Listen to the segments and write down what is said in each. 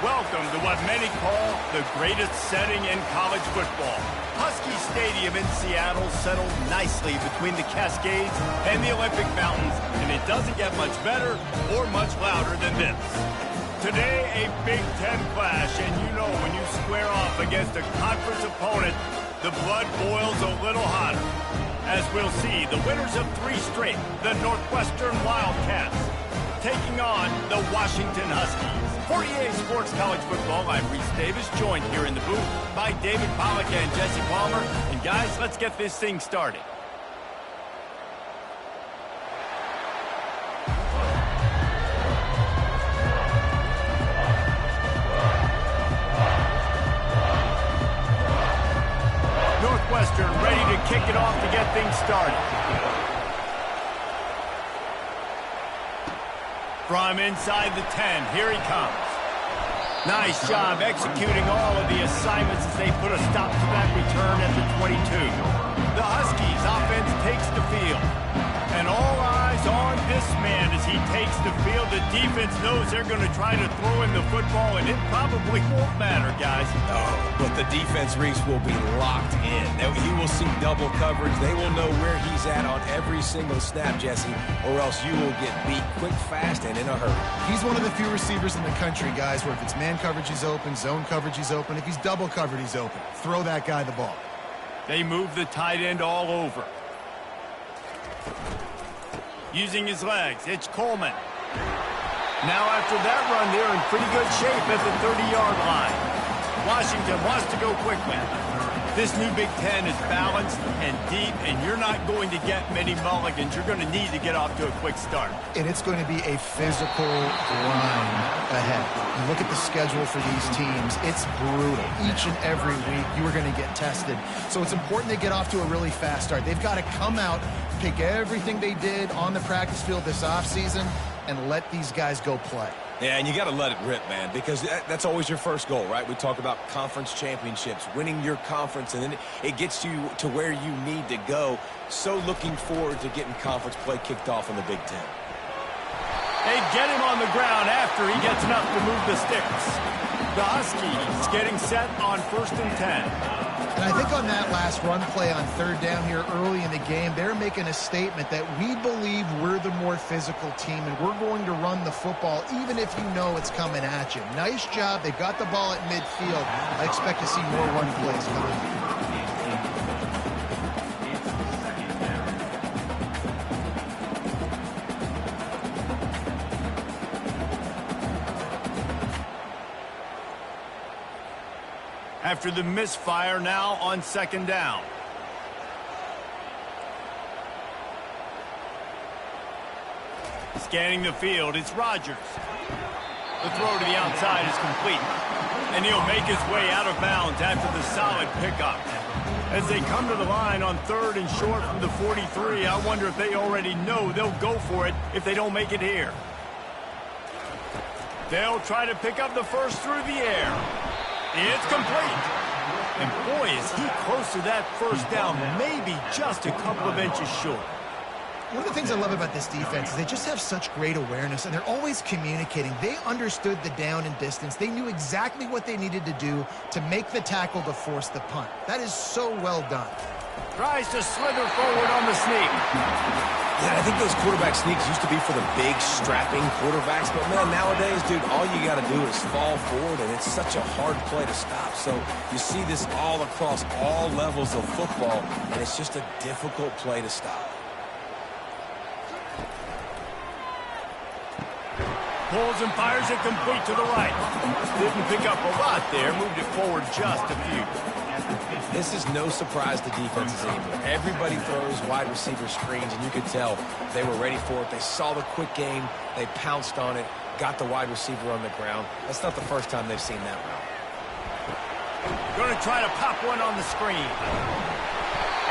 Welcome to what many call the greatest setting in college football. Husky Stadium in Seattle settled nicely between the Cascades and the Olympic Mountains, and it doesn't get much better or much louder than this. Today, a Big Ten clash, and you know when you square off against a conference opponent, the blood boils a little hotter. As we'll see, the winners of 3 straight, the Northwestern Wildcats, taking on the Washington Huskies. For EA Sports College Football, I'm Reese Davis, joined here in the booth by David Pollack and Jesse Palmer. And guys, let's get this thing started. Northwestern ready to kick it off to get things started. From inside the 10, here he comes. Nice job executing all of the assignments as they put a stop to that return at the 22. The Huskies offense takes the field. And all eyes on this man as he takes the field. The defense knows they're going to try to throw in the football, and it probably won't matter, guys. Oh, but the defense, Reese, will be locked in. He will see double coverage. They will know where he's at on every single snap, Jesse, or else you will get beat quick, fast, and in a hurry. He's one of the few receivers in the country, guys, where if it's man coverage, he's open, zone coverage, he's open. If he's double covered, he's open. Throw that guy the ball. They move the tight end all over. Using his legs, it's Coleman. Now after that run, they're in pretty good shape at the 30-yard line. Washington wants to go quickly. This new Big Ten is balanced and deep, and you're not going to get many mulligans. You're going to need to get off to a quick start. And it's going to be a physical grind ahead. You look at the schedule for these teams, it's brutal. Each and every week, you are going to get tested. So it's important they get off to a really fast start. They've got to come out, take everything they did on the practice field this offseason, and let these guys go play. Yeah, and you got to let it rip, man, because that's always your first goal, right? We talk about conference championships, winning your conference, and then it gets you to where you need to go. So looking forward to getting conference play kicked off in the Big Ten. They get him on the ground after he gets enough to move the sticks. The Huskies getting set on 1st and 10. And I think on that last run play on 3rd down here early in the game, they're making a statement that we believe we're the more physical team and we're going to run the football even if you know it's coming at you. Nice job. They got the ball at midfield. I expect to see more run plays coming. After the misfire, now on 2nd down. Scanning the field, it's Rodgers. The throw to the outside is complete. And he'll make his way out of bounds after the solid pickup. As they come to the line on 3rd and short from the 43, I wonder if they already know they'll go for it if they don't make it here. They'll try to pick up the first through the air. It's complete. And boy, is he close to that first down, maybe just a couple of inches short. One of the things I love about this defense is they just have such great awareness, and they're always communicating. They understood the down and distance. They knew exactly what they needed to do to make the tackle to force the punt. That is so well done. Tries to slither forward on the sneak. Yeah, I think those quarterback sneaks used to be for the big, strapping quarterbacks. But, man, nowadays, dude, all you got to do is fall forward, and it's such a hard play to stop. So you see this all across all levels of football, and it's just a difficult play to stop. Pulls and fires it complete to the right. Didn't pick up a lot there. Moved it forward just a few. This is no surprise to defenses anymore. Everybody throws wide receiver screens, and you could tell they were ready for it. They saw the quick game. They pounced on it, got the wide receiver on the ground. That's not the first time they've seen that route. Going to try to pop one on the screen.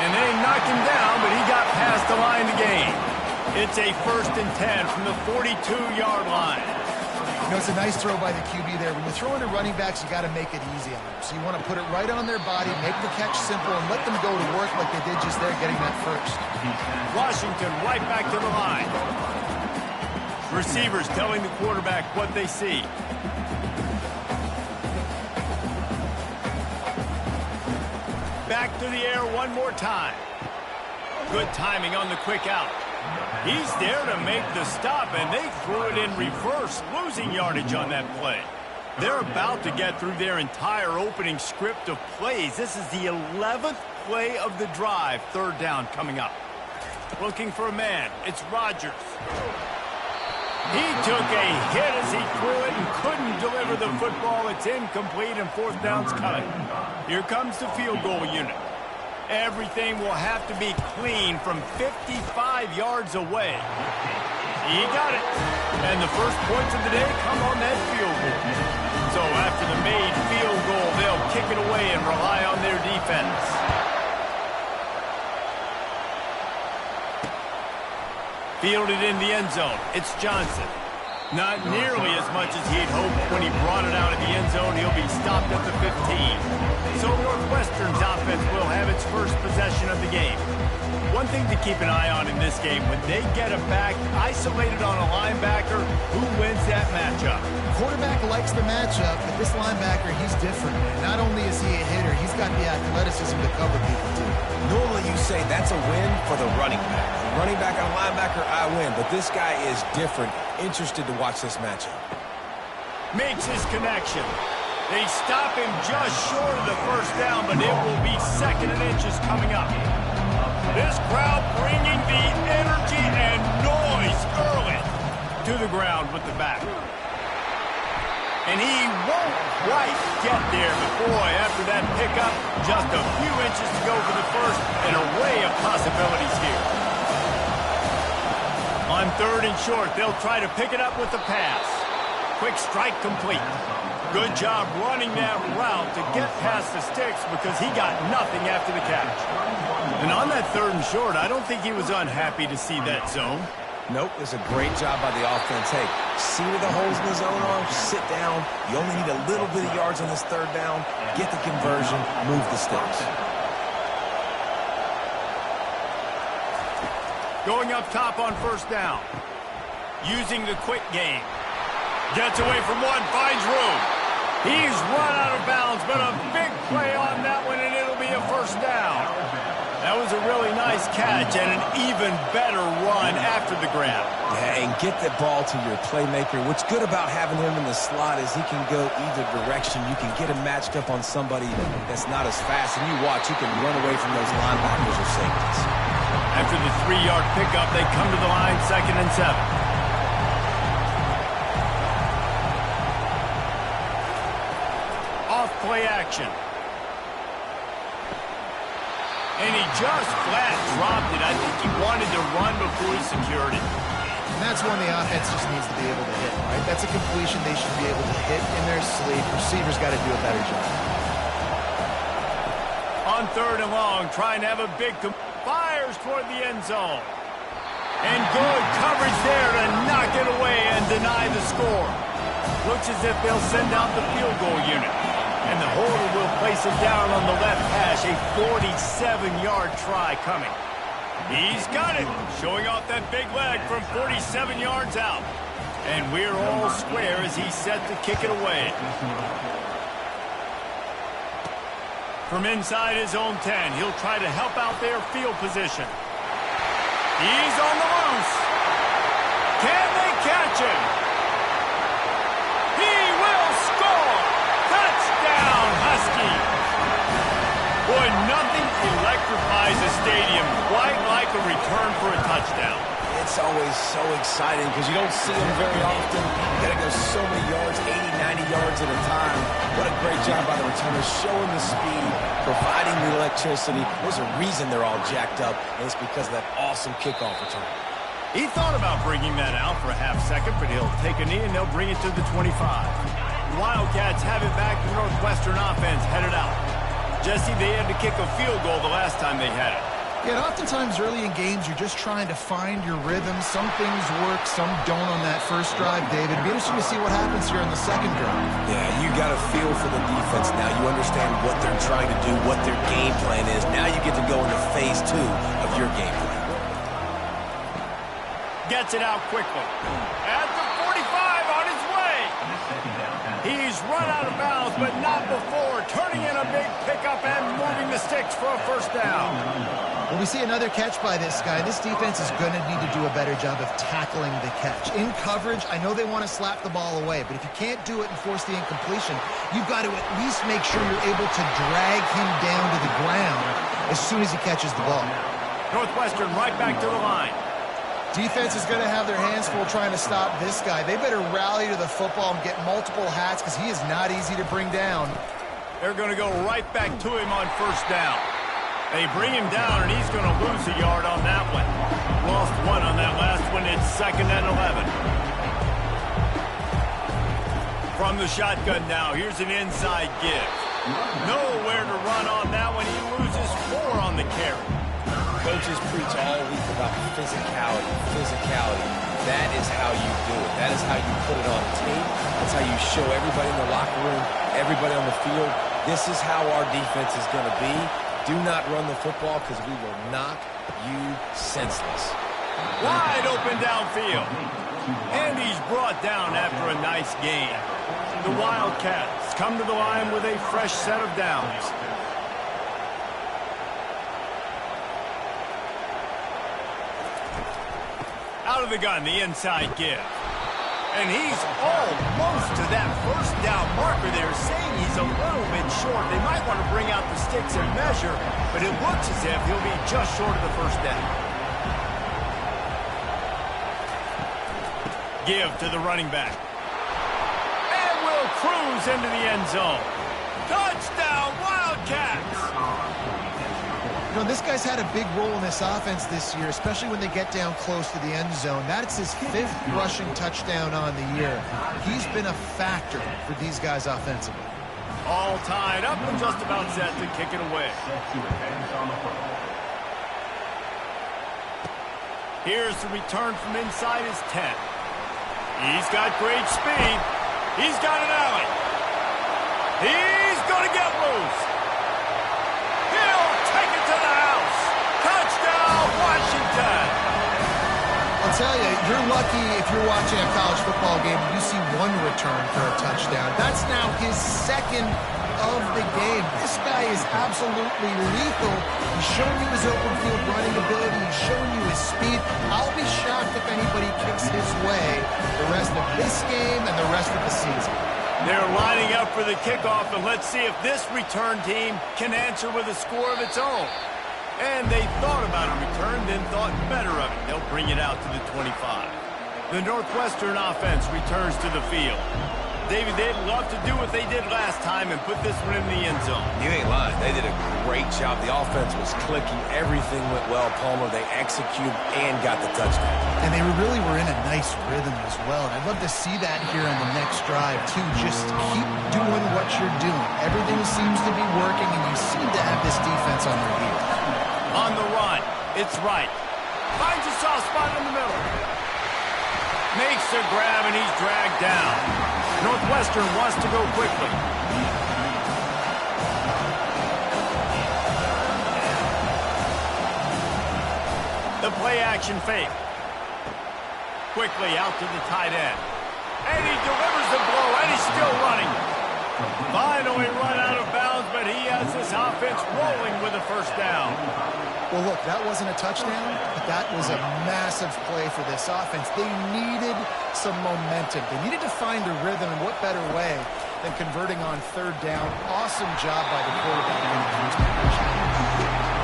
And they knocked him down, but he got past the line to gain. It's a 1st and 10 from the 42-yard line. You know, it's a nice throw by the QB there. When you're throwing to running backs, you got to make it easy on them. So you want to put it right on their body, make the catch simple, and let them go to work like they did just there, getting that first. Washington right back to the line. Receivers telling the quarterback what they see. Back to the air one more time. Good timing on the quick out. He's there to make the stop, and they threw it in reverse, losing yardage on that play. They're about to get through their entire opening script of plays. This is the 11th play of the drive, third down coming up. Looking for a man. It's Rodgers. He took a hit as he threw it and couldn't deliver the football. It's incomplete, and fourth down's coming. Here comes the field goal unit. Everything will have to be clean from 55 yards away. He got it. And the first points of the day come on that field goal. So after the made field goal, they'll kick it away and rely on their defense. Fielded in the end zone. It's Johnson. Not nearly as much as he'd hoped when he brought it out of the end zone. He'll be stopped at the 15. So Northwestern's offense will have its first possession of the game. One thing to keep an eye on in this game, when they get a back isolated on a linebacker, who wins that matchup? Quarterback likes the matchup, but this linebacker, he's different. Not only is he a hitter, he's got the athleticism to cover people, too. Normally you say that's a win for the running back. Running back on a linebacker, I win. But this guy is different. Interested to watch this matchup. Makes his connection. They stop him just short of the first down, but it will be second and inches coming up. This crowd bringing the energy and noise early to the ground with the back. And he won't quite get there, but boy, after that pickup, just a few inches to go for the first, an array of possibilities here. On third and short, they'll try to pick it up with the pass. Quick strike complete. Good job running that route to get past the sticks because he got nothing after the catch. And on that third and short, I don't think he was unhappy to see that zone. Nope, it's a great job by the offense. Hey, see where the holes in the zone are? Sit down. You only need a little bit of yards on this third down. Get the conversion. Move the sticks. Going up top on first down. Using the quick game. Gets away from one, finds room. He's run out of bounds, but a big play on that one, and it'll be a first down. That was a really nice catch and an even better run after the grab. Yeah, and get the ball to your playmaker. What's good about having him in the slot is he can go either direction. You can get him matched up on somebody that's not as fast, and you watch, he can run away from those linebackers or safeties. After the 3-yard pickup, they come to the line, 2nd and 7. Play action. And he just flat dropped it. I think he wanted to run before he secured it. And that's one the offense just needs to be able to hit, right? That's a completion they should be able to hit in their sleep. Receivers got to do a better job. On third and long, trying to have a big fires toward the end zone. And good coverage there to knock it away and deny the score. Looks as if they'll send out the field goal unit. And the holder will place it down on the left hash. A 47-yard try coming. He's got it. Showing off that big leg from 47 yards out. And we're all square as he's set to kick it away. From inside his own 10, he'll try to help out their field position. He's on the loose. Can they catch him? He will score. Touchdown, Husky. Boy, nothing electrifies a stadium quite like a return for a touchdown. It's always so exciting because you don't see them very often. You got to go so many yards, 80, 90 yards at a time. What a great job by the returners, showing the speed, providing the electricity. There's a reason they're all jacked up, and it's because of that awesome kickoff return. He thought about bringing that out for a half second, but he'll take a knee and they'll bring it to the 25. The Wildcats have it back. The Northwestern offense headed out. Jesse, they had to kick a field goal the last time they had it. Yeah, oftentimes early in games, you're just trying to find your rhythm. Some things work, some don't on that first drive, David. Be interesting to see what happens here in the second drive. Yeah, you got a feel for the defense now. You understand what they're trying to do, what their game plan is. Now you get to go into phase 2 of your game plan. Gets it out quickly. At the 45 on his way. He's run out of bounds, but not before. Turning in a big pickup and moving the sticks for a first down. Well, we see another catch by this guy. This defense is going to need to do a better job of tackling the catch. In coverage, I know they want to slap the ball away, but if you can't do it and force the incompletion, you've got to at least make sure you're able to drag him down to the ground as soon as he catches the ball. Northwestern right back to the line. Defense is going to have their hands full trying to stop this guy. They better rally to the football and get multiple hats because he is not easy to bring down. They're going to go right back to him on first down. They bring him down, and he's going to lose a yard on that one. Lost one on that last one. It's 2nd and 11. From the shotgun now, here's an inside give. Nowhere to run on that one. He loses 4 on the carry. Coaches preach all week about physicality. That is how you do it. That is how you put it on tape. That's how you show everybody in the locker room, everybody on the field. This is how our defense is going to be. Do not run the football because we will knock you senseless. Wide open downfield. And he's brought down after a nice gain. The Wildcats come to the line with a fresh set of downs. Out of the gun, the inside give. And he's almost to that first down marker there, saying he's a little bit short. They might want to bring out the sticks and measure, but it looks as if he'll be just short of the first down. Give to the running back. And will cruise into the end zone. Touchdown, Wildcats! You know, this guy's had a big role in this offense this year, especially when they get down close to the end zone. That's his 5th rushing touchdown on the year. He's been a factor for these guys offensively. All tied up and just about set to kick it away. Here's the return from inside his 10. He's got great speed. He's got an alley. He's going to get loose. He'll take it to the house. Touchdown, Washington. I'll tell you, you're lucky if you're watching a college football game and you see one return for a touchdown. That's now his 2nd of the game. This guy is absolutely lethal. He's showing you his open field running ability. He's showing you his speed. I'll be shocked if anybody kicks his way the rest of this game and the rest of the season. They're lining up for the kickoff, and let's see if this return team can answer with a score of its own. And they thought about a return, then thought better of it. They'll bring it out to the 25. The Northwestern offense returns to the field. David, they'd love to do what they did last time and put this one in the end zone. You ain't lying. They did a great job. The offense was clicking. Everything went well, Palmer. They executed and got the touchdown. And they really were in a nice rhythm as well. And I'd love to see that here on the next drive, too. Just keep doing what you're doing. Everything seems to be working, and you seem to have this defense on their heels. On the run, it's right. Finds a soft spot in the middle. Makes a grab, and he's dragged down. Northwestern wants to go quickly. The play action fake. Quickly out to the tight end. And he delivers the blow, and he's still running. Finally run out of bounds, but he has this offense rolling with a first down. Well, look, that wasn't a touchdown, but that was a massive play for this offense. They needed some momentum. They needed to find a rhythm, and what better way than converting on 3rd down. Awesome job by the quarterback in the Houston position.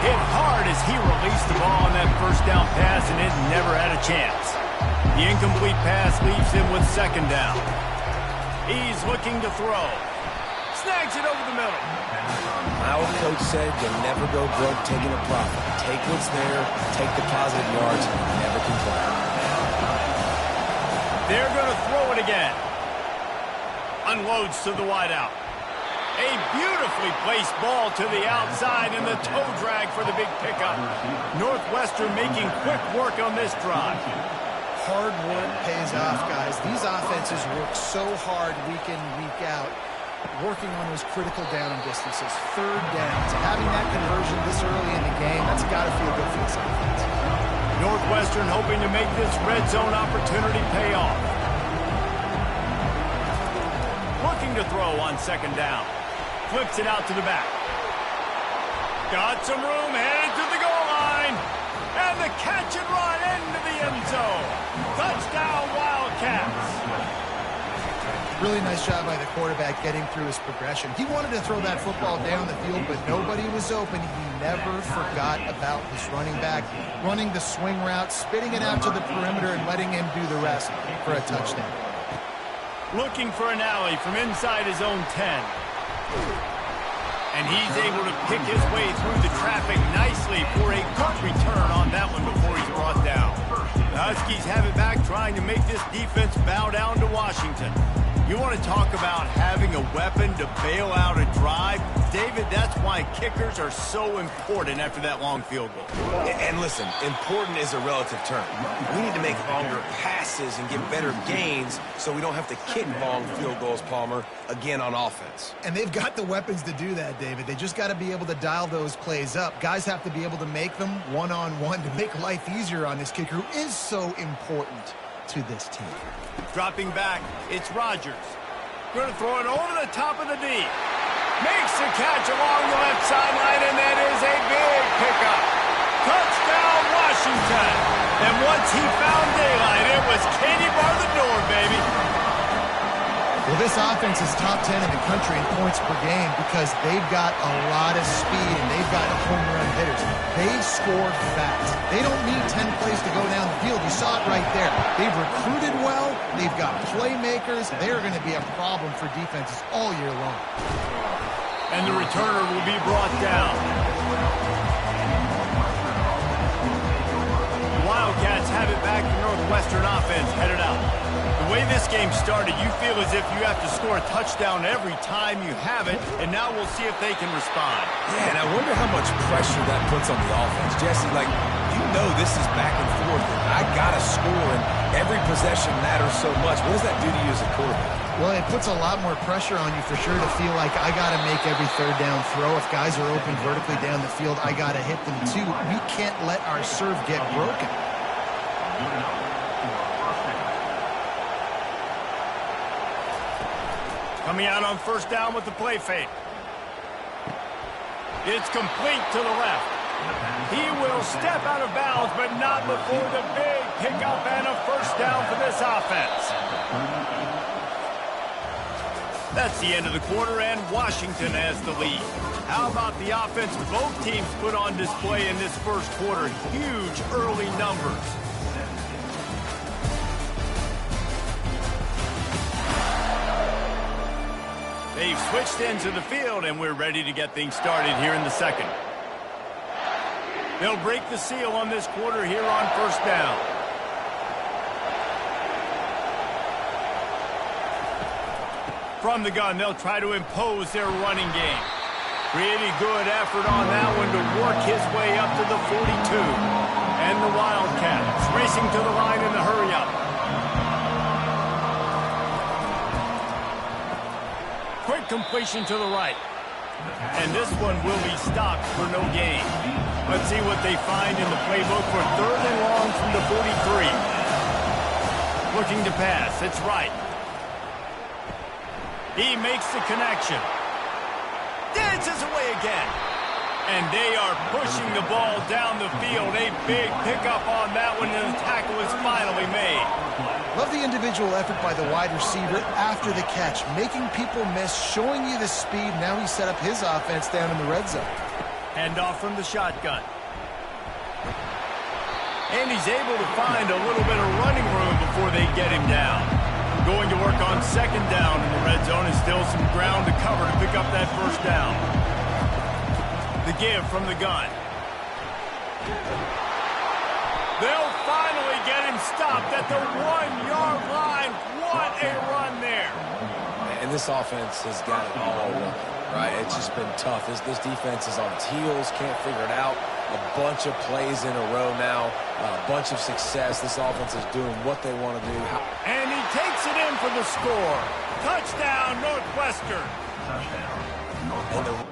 Hit hard as he released the ball on that first down pass, and it never had a chance. The incomplete pass leaves him with 2nd down. He's looking to throw. Snags it over the middle. My old coach said you'll never go broke taking a profit. Take what's there, take the positive yards, and never complain. They're going to throw it again. Unloads to the wideout. A beautifully placed ball to the outside, and the toe drag for the big pickup. Northwestern making quick work on this drive. Hard work pays off, guys. These offenses work so hard week in, week out, working on those critical down and distances, 3rd downs. Having that conversion this early in the game, that's got to feel good for this offense. Northwestern hoping to make this red zone opportunity pay off. Looking to throw throw on second down. Flips it out to the back. Got some room, headed to the goal line. And the catch and run into the end zone. Touchdown, Wildcats. Really nice job by the quarterback getting through his progression. He wanted to throw that football down the field, but nobody was open. He never forgot about his running back, running the swing route, spitting it out to the perimeter, and letting him do the rest for a touchdown. Looking for an alley from inside his own 10. And he's able to pick his way through the traffic nicely for a good return on that one before he's brought down. The Huskies have it back, trying to make this defense bow down to Washington. You want to talk about having a weapon to bail out a drive? David, that's why kickers are so important after that long field goal. And listen, important is a relative term. We need to make longer passes and get better gains so we don't have to kick long field goals, Palmer, again on offense. And they've got the weapons to do that, David. They just got to be able to dial those plays up. Guys have to be able to make them one-on-one to make life easier on this kicker who is so important to this team. Dropping back, it's Rodgers. Going to throw it over the top of the D. Makes the catch along the left sideline, and that is a big pickup. Touchdown, Washington. And once he found daylight, it was Katie bar the door, baby. Well, this offense is top 10 in the country in points per game because they've got a lot of speed and they've got home run hitters. They score fast. They don't need 10 plays to go down the field. You saw it right there. They've recruited well. They've got playmakers. They're going to be a problem for defenses all year long. And the returner will be brought down. The Wildcats have it back. The Northwestern offense headed out. The way this game started, you feel as if you have to score a touchdown every time you have it, and now we'll see if they can respond. Yeah, and I wonder how much pressure that puts on the offense. Jesse, like, you know this is back and forth. I got to score, and every possession matters so much. What does that do to you as a quarterback? Well, it puts a lot more pressure on you for sure to feel like I got to make every third down throw. If guys are open vertically down the field, I got to hit them too. We can't let our serve get broken. Coming out on first down with the play fake. It's complete to the left. He will step out of bounds, but not before the big pickup and a first down for this offense. That's the end of the quarter, and Washington has the lead. How about the offense both teams put on display in this first quarter? Huge early numbers. They've switched into the field, and we're ready to get things started here in the second. They'll break the seal on this quarter here on first down. From the gun, they'll try to impose their running game. Pretty good effort on that one to work his way up to the 42. And the Wildcats racing to the line in the hurry-up. Quick completion to the right. And this one will be stopped for no gain. Let's see what they find in the playbook for third and long from the 43. Looking to pass. It's right. He makes the connection. Dances away again. And they are pushing the ball down the field. A big pickup on that one, and the tackle is finally made. Love the individual effort by the wide receiver after the catch, making people miss, showing you the speed. Now he set up his offense down in the red zone. Hand off from the shotgun. And he's able to find a little bit of running room before they get him down. Going to work on second down in the red zone, and still some ground to cover to pick up that first down. The give from the gun. They'll finally get him stopped at the 1-yard line. What a run there. And this offense has got it all running, right? It's just been tough. This defense is on its heels, can't figure it out. A bunch of plays in a row now, a bunch of success. This offense is doing what they want to do. And he takes it in for the score. Touchdown, Northwestern. And the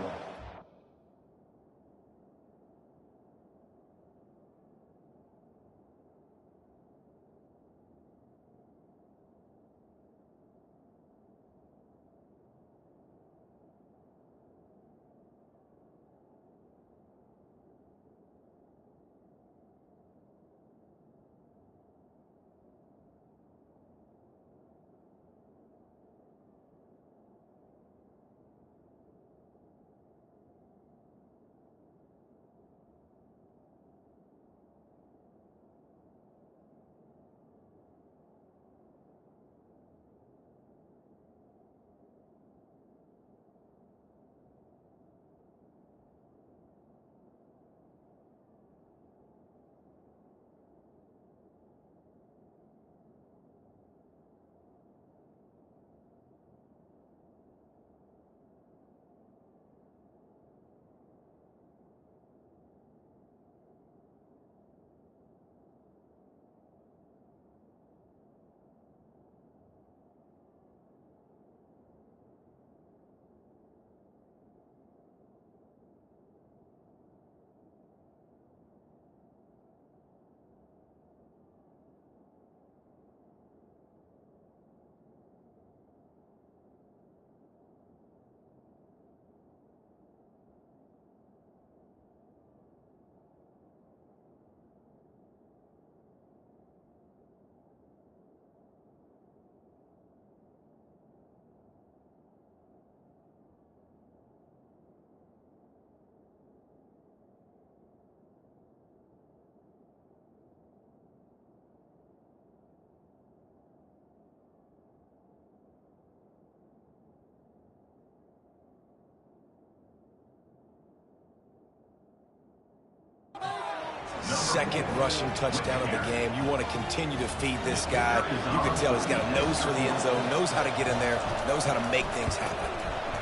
second rushing touchdown of the game. You want to continue to feed this guy. You can tell he's got a nose for the end zone, knows how to get in there, knows how to make things happen.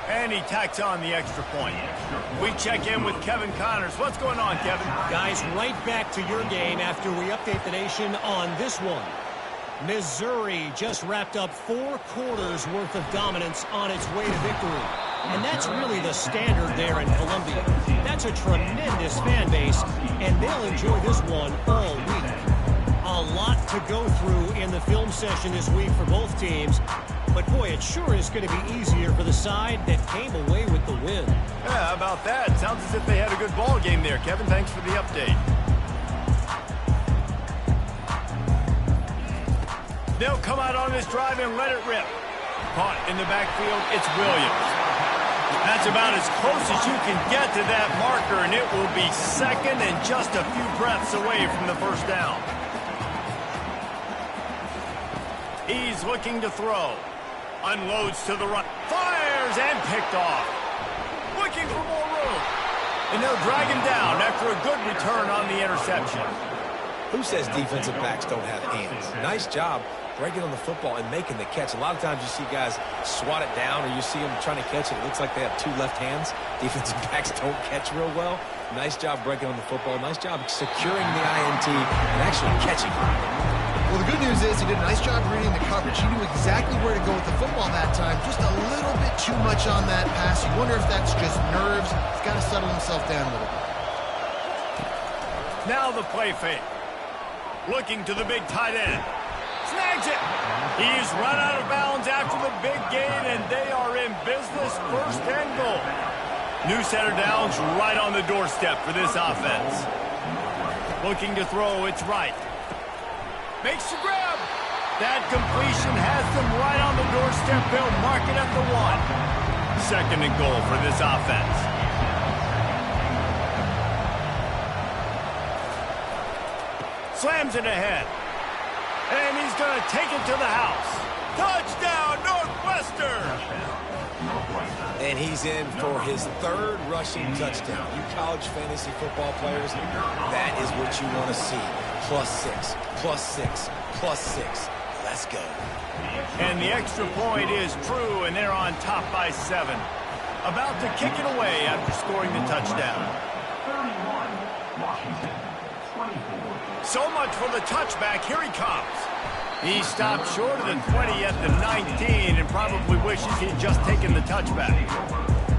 And he tacks on the extra point. We check in with Kevin Connors. What's going on, Kevin? Guys, right back to your game after we update the nation on this one. Missouri just wrapped up 4 quarters worth of dominance on its way to victory. And that's really the standard there in Columbia. That's a tremendous fan base, and they'll enjoy this one all week. A lot to go through in the film session this week for both teams. But, boy, it sure is going to be easier for the side that came away with the win. Yeah, how about that? Sounds as if they had a good ball game there, Kevin. Thanks for the update. They'll come out on this drive and let it rip. Caught in the backfield, it's Williams. That's about as close as you can get to that marker, and it will be second and just a few breaths away from the first down. He's looking to throw. Unloads to the right. Fires and picked off. Looking for more room. And they'll drag him down after a good return on the interception. Who says defensive backs don't have hands? Nice job breaking on the football and making the catch. A lot of times you see guys swat it down or you see them trying to catch it. It looks like they have 2 left hands. Defensive backs don't catch real well. Nice job breaking on the football. Nice job securing the INT and actually catching it. Well, the good news is he did a nice job reading the coverage. He knew exactly where to go with the football that time. Just a little bit too much on that pass. You wonder if that's just nerves. He's got to settle himself down a little bit. Now the play fake. Looking to the big tight end. Snags it. He's run out of bounds after the big gain, and they are in business, first and goal. New center downs right on the doorstep for this offense. Looking to throw, it's right. Makes the grab. That completion has them right on the doorstep. They'll mark it at the 1. Second and goal for this offense. Slams it ahead. And he's going to take it to the house. Touchdown, Northwestern! And he's in for his 3rd rushing touchdown. You college fantasy football players, that is what you want to see. +6, +6, +6. Let's go. And the extra point is true, and they're on top by 7. About to kick it away after scoring the touchdown. So much for the touchback. Here he comes. He stopped short of the 20 at the 19 and probably wishes he'd just taken the touchback.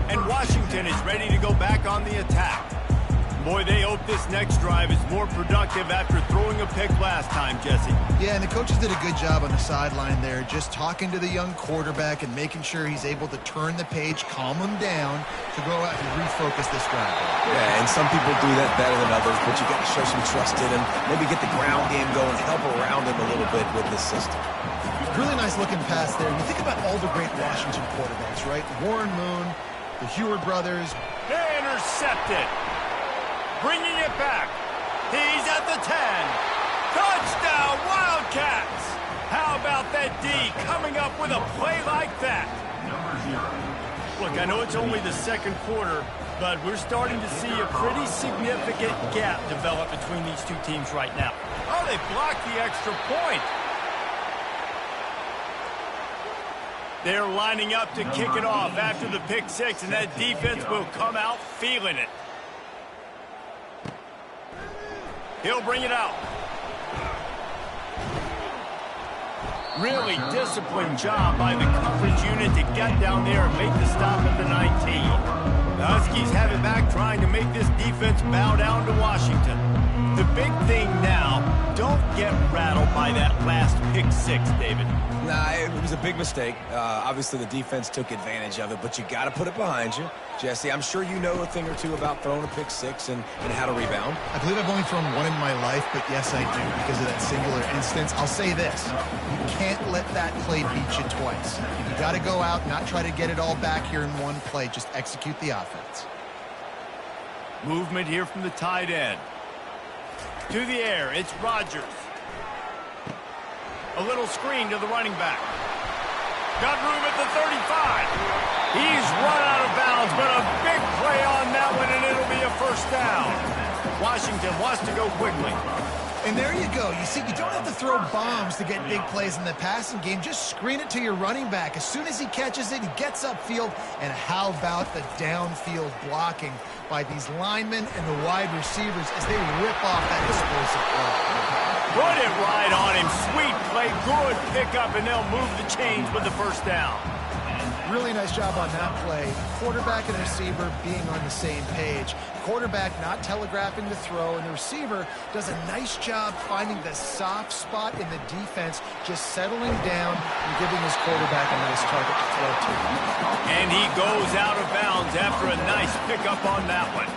And Washington is ready to go back on the attack. Boy, they hope this next drive is more productive after throwing a pick last time, Jesse. Yeah, and the coaches did a good job on the sideline there, just talking to the young quarterback and making sure he's able to turn the page, calm him down to go out and refocus this drive. Yeah, and some people do that better than others, but you got to show some trust in him, maybe get the ground game going, help around him a little bit with this system. Really nice looking pass there. You think about all the great Washington quarterbacks, right? Warren Moon, the Heward brothers. Intercepted. Bringing it back. He's at the 10. Touchdown, Wildcats. How about that D coming up with a play like that? Look, I know it's only the second quarter, but we're starting to see a pretty significant gap develop between these two teams right now. Oh, they blocked the extra point. They're lining up to kick it off after the pick 6, and that defense will come out feeling it. He'll bring it out. Really disciplined job by the coverage unit to get down there and make the stop at the 19. The Huskies have it back, trying to make this defense bow down to Washington. The big thing now, don't get rattled by that last pick 6, David. Nah, it was a big mistake. Obviously, the defense took advantage of it, but you got to put it behind you. Jesse, I'm sure you know a thing or two about throwing a pick 6 and how to rebound. I believe I've only thrown one in my life, but yes, I do, because of that singular instance. I'll say this. You can't let that play beat you twice. You got to go out, not try to get it all back here in one play. Just execute the offense. Movement here from the tight end. To the air, it's Rodgers. A little screen to the running back. Got room at the 35. He's run out of bounds, but a big play on that one, and it'll be a first down. Washington wants to go quickly. And there you go. You see, you don't have to throw bombs to get big plays in the passing game. Just screen it to your running back. As soon as he catches it, he gets upfield. And how about the downfield blocking by these linemen and the wide receivers as they rip off that explosive play. Put it right on him. Sweet play, good pickup, and they'll move the chains with the first down. Really nice job on that play. Quarterback and receiver being on the same page. Quarterback not telegraphing the throw, and the receiver does a nice job finding the soft spot in the defense, just settling down and giving his quarterback a nice target to throw to. And he goes out of bounds after a nice pickup on that one.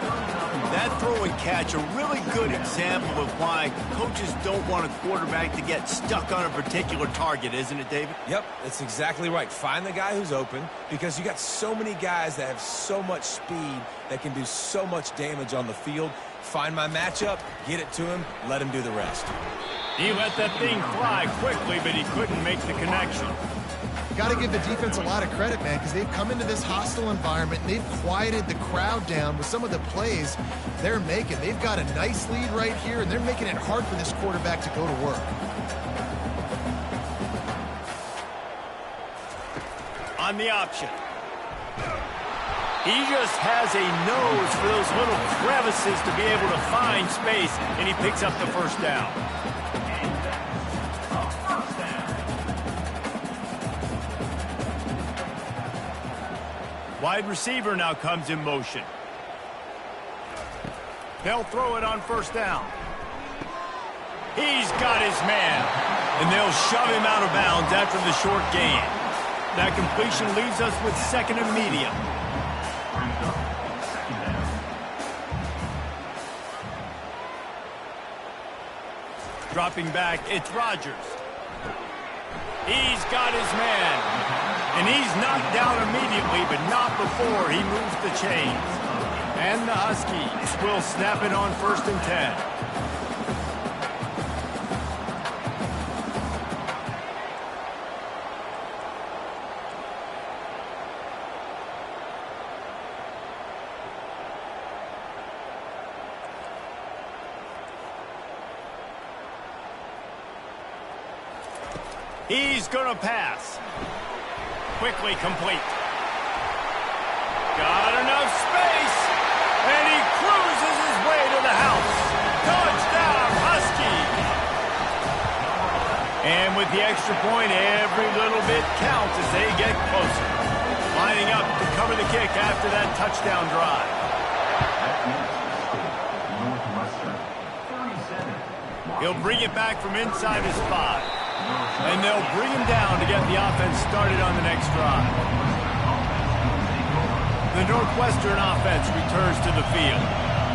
That throw and catch, a really good example of why coaches don't want a quarterback to get stuck on a particular target, isn't it, David? Yep, that's exactly right. Find the guy who's open, because you got so many guys that have so much speed that can do so much damage on the field. Find my matchup, get it to him, let him do the rest. He let that thing fly quickly, but he couldn't make the connection. Got to give the defense a lot of credit, man, because they've come into this hostile environment. They've quieted the crowd down with some of the plays they're making. They've got a nice lead right here, and they're making it hard for this quarterback to go to work. On the option. He just has a nose for those little crevices to be able to find space, and he picks up the first down. Wide receiver now comes in motion. They'll throw it on first down. He's got his man, and they'll shove him out of bounds after the short gain. That completion leaves us with second and medium. Dropping back, it's Rodgers. He's got his man. And he's knocked down immediately, but not before he moves the chains. And the Huskies will snap it on 1st and 10. He's going to pass. Quickly complete. Got enough space, and he cruises his way to the house. Touchdown, Huskies! And with the extra point, every little bit counts as they get closer. Lining up to cover the kick after that touchdown drive. He'll bring it back from inside his 5. And they'll bring him down to get the offense started on the next drive. The Northwestern offense returns to the field.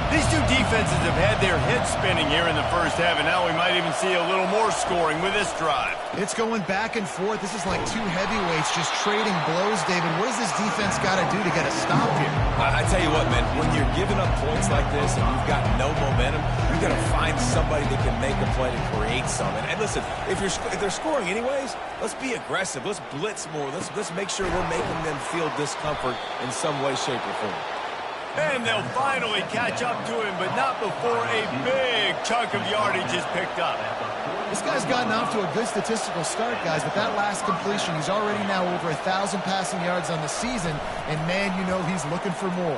These two defenses have had their heads spinning here in the first half, and now we might even see a little more scoring with this drive. It's going back and forth. This is like two heavyweights just trading blows, David. What does this defense got to do to get a stop here? I tell you what, man, when you're giving up points like this and you've got no momentum, you've got to find somebody that can make a play to create something. And listen, if they're scoring anyways, let's be aggressive. Let's blitz more. Let's make sure we're making them feel discomfort in some way, shape, or form. And they'll finally catch up to him, but not before a big chunk of yardage is picked up. This guy's gotten off to a good statistical start, guys, but that last completion, he's already now over 1,000 passing yards on the season, and man, you know he's looking for more.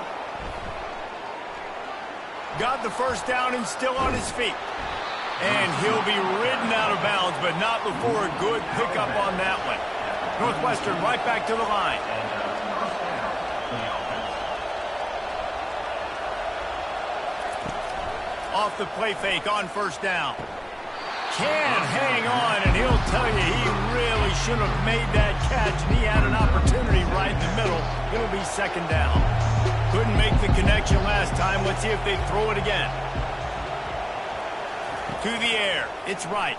Got the first down and still on his feet. And he'll be ridden out of bounds, but not before a good pickup on that one. Northwestern right back to the line. Off the play fake on first down. Can't hang on, and he'll tell you he really should have made that catch, and he had an opportunity right in the middle. It'll be second down. Couldn't make the connection last time. Let's see if they throw it again. To the air. It's right.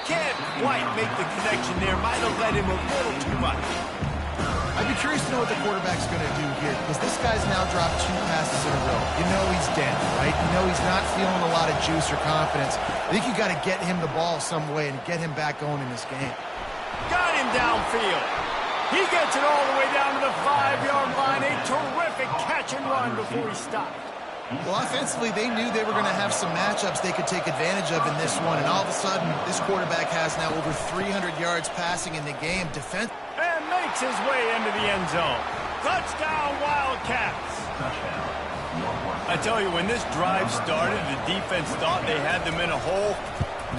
Can't quite make the connection there. Might have let him a little too much. I'd be curious to know what the quarterback's going to do here, because this guy's now dropped 2 passes in a row. You know he's down, right? You know he's not feeling a lot of juice or confidence. I think you got to get him the ball some way and get him back going in this game. Got him downfield. He gets it all the way down to the 5-yard line. A terrific catch and run before he stopped. Well, offensively, they knew they were going to have some matchups they could take advantage of in this one, and all of a sudden, this quarterback has now over 300 yards passing in the game. Defense and makes his way into the end zone. Touchdown, Wildcats! I tell you, when this drive started, the defense thought they had them in a hole.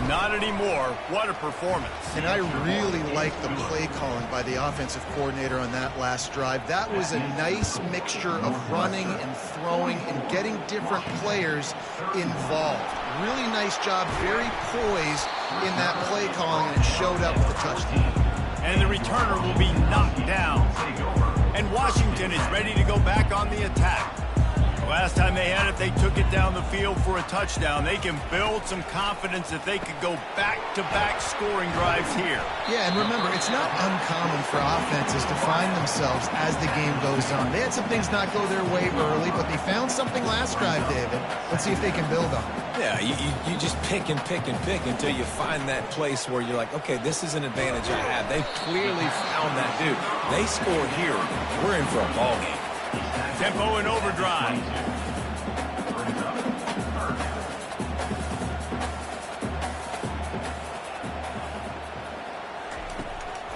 Not anymore. What a performance. And I really like the play calling by the offensive coordinator on that last drive. That was a nice mixture of running and throwing and getting different players involved. Really nice job, very poised in that play calling, and it showed up with a touchdown. And the returner will be knocked down. And Washington is ready to go back on the attack. Last time they had it, they took it down the field for a touchdown. They can build some confidence if they could go back-to-back scoring drives here. Yeah, and remember, it's not uncommon for offenses to find themselves as the game goes on. They had some things not go their way early, but they found something last drive, David. Let's see if they can build on it. Yeah, you just pick and pick and pick until you find that place where you're like, okay, this is an advantage I have. They clearly found that dude. They score here. We're in for a ball game. Tempo and overdrive.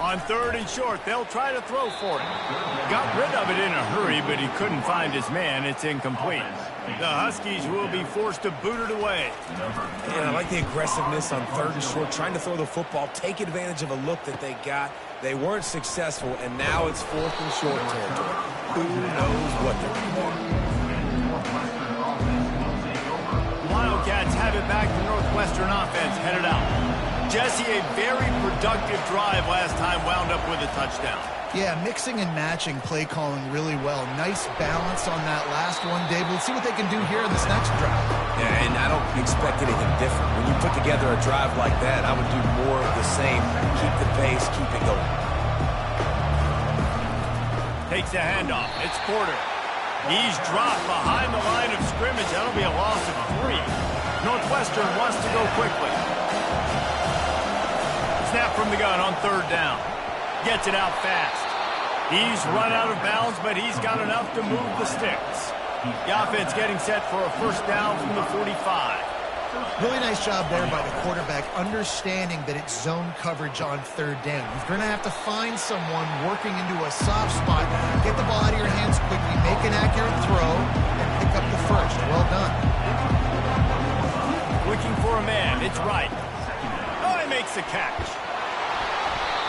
On 3rd and short, they'll try to throw for it. Got rid of it in a hurry, but he couldn't find his man. It's incomplete. The Huskies will be forced to boot it away. And I like the aggressiveness on 3rd and short, trying to throw the football, take advantage of a look that they got. They weren't successful, and now it's 4th and short territory. Who knows what they're doing? Wildcats have it back. The Northwestern offense headed out. Jesse, a very productive drive last time, wound up with a touchdown. Yeah, mixing and matching play calling really well. Nice balance on that last one, Dave. Let's see what they can do here in this next drive. Yeah, and I don't expect anything different. When you put together a drive like that, I would do more of the same. Keep the pace, keep it going. Takes the handoff. It's Porter. He's dropped behind the line of scrimmage. That'll be a loss of 3. Northwestern wants to go quickly. Snap from the gun on 3rd down. Gets it out fast. He's run out of bounds, but he's got enough to move the sticks. The offense getting set for a 1st down from the 45. Really nice job there by the quarterback, understanding that it's zone coverage on 3rd down. You're going to have to find someone working into a soft spot, get the ball out of your hands quickly, make an accurate throw, and pick up the 1st. Well done. Looking for a man. It's right. Oh, he makes the catch.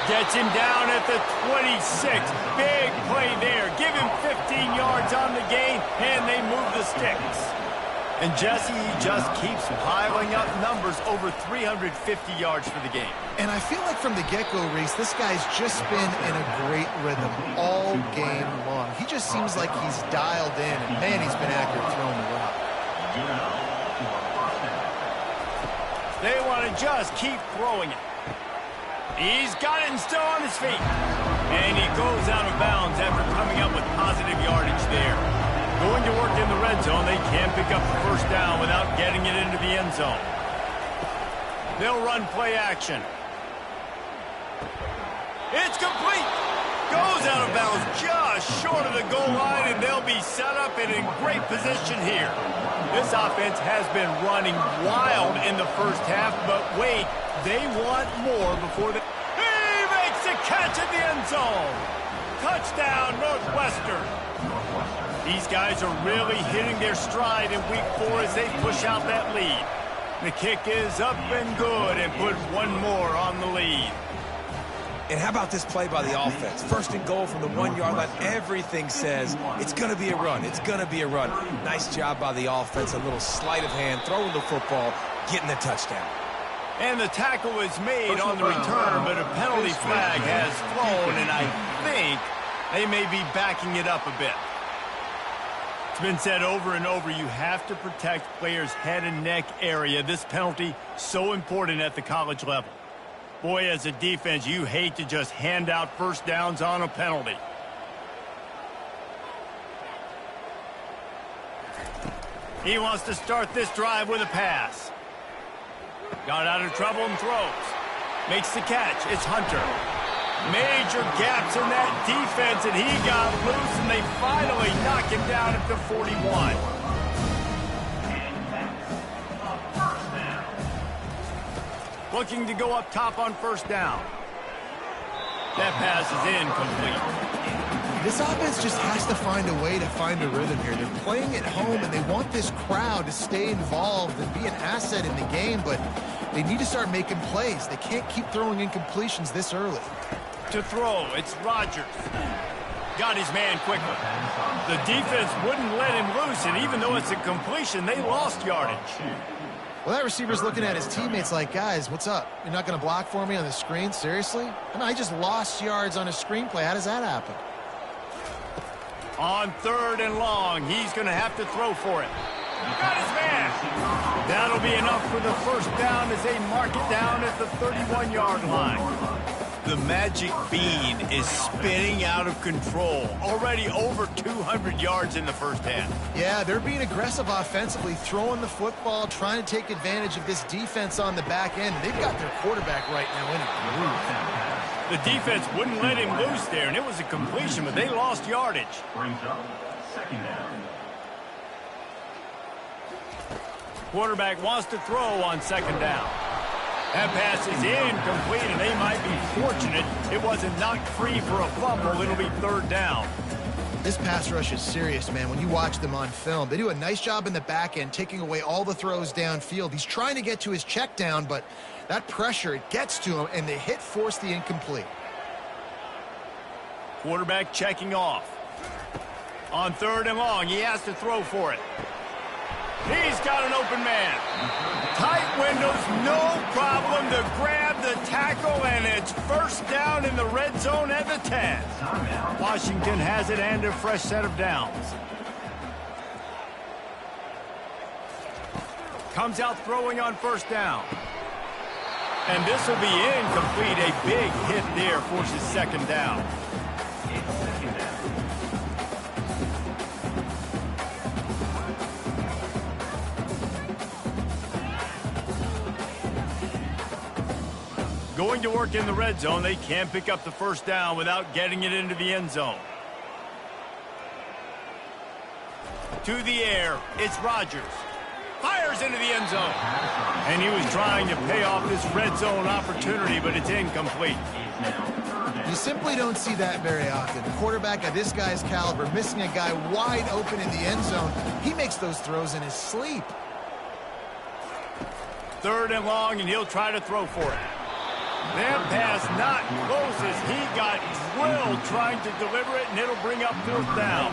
Gets him down at the 26. Big play there. Give him 15 yards on the gain, and they move the sticks. And Jesse, he just keeps piling up numbers, over 350 yards for the game. And I feel like from the get-go, Reese, this guy's just been in a great rhythm all game long. He just seems like he's dialed in, and man, he's been accurate throwing the rock. They want to just keep throwing it. He's got it and still on his feet. And he goes out of bounds after coming up with positive yardage there. Going to work in the red zone, they can't pick up the 1st down without getting it into the end zone. They'll run play action. It's complete. Goes out of bounds just short of the goal line, and they'll be set up and in great position here. This offense has been running wild in the 1st half, but wait, they want more before they... He makes a catch in the end zone. Touchdown, Northwestern. These guys are really hitting their stride in week 4 as they push out that lead. The kick is up and good and put one more on the lead. And how about this play by the offense? 1st and goal from the 1-yard line. Everything says it's going to be a run. It's going to be a run. Nice job by the offense. A little sleight of hand, throwing the football, getting the touchdown. And the tackle is made on the return, but a penalty flag has flown, and I think they may be backing it up a bit. It's been said over and over, you have to protect players' head and neck area. This penalty, so important at the college level. Boy, as a defense, you hate to just hand out 1st downs on a penalty. He wants to start this drive with a pass. Got out of trouble and throws. Makes the catch. It's Hunter. Major gaps in that defense, and he got loose, and they finally knock him down at the 41. Looking to go up top on first down. That pass is incomplete. This offense just has to find a way to find a rhythm here. They're playing at home, and they want this crowd to stay involved and be an asset in the game, but they need to start making plays. They can't keep throwing incompletions this early. To throw, it's Rodgers. Got his man quickly. The defense wouldn't let him loose, and even though it's a completion, they lost yardage. Well, that receiver's looking at his teammates like, guys, what's up? You're not going to block for me on the screen? Seriously? And I just lost yards on a screenplay. How does that happen? On 3rd and long, he's going to have to throw for it. Got his man. That'll be enough for the first down as they mark it down at the 31-yard line. The magic bean is spinning out of control. Already over 200 yards in the first half. Yeah, they're being aggressive offensively, throwing the football, trying to take advantage of this defense on the back end. They've got their quarterback right now in a groove. The defense wouldn't let him loose there, and it was a completion, but they lost yardage. Brings up second down. Quarterback wants to throw on second down. That pass is incomplete, and they might be fortunate it wasn't knocked free for a fumble. It'll be 3rd down. This pass rush is serious, man. When you watch them on film, they do a nice job in the back end, taking away all the throws downfield. He's trying to get to his check down, but that pressure, it gets to him, and the hit forced the incomplete. Quarterback checking off. On 3rd and long, he has to throw for it. He's got an open man. Tight windows, no problem to grab the tackle, and it's first down in the red zone at the 10. Washington has it and a fresh set of downs. Comes out throwing on first down. And this will be incomplete. A big hit there forces second down. Going to work in the red zone, they can't pick up the first down without getting it into the end zone. To the air, it's Rodgers. Fires into the end zone. And he was trying to pay off this red zone opportunity, but it's incomplete. You simply don't see that very often. A quarterback of this guy's caliber missing a guy wide open in the end zone. He makes those throws in his sleep. 3rd and long, and he'll try to throw for it. That pass not close as he got drilled trying to deliver it, and it'll bring up 4th down.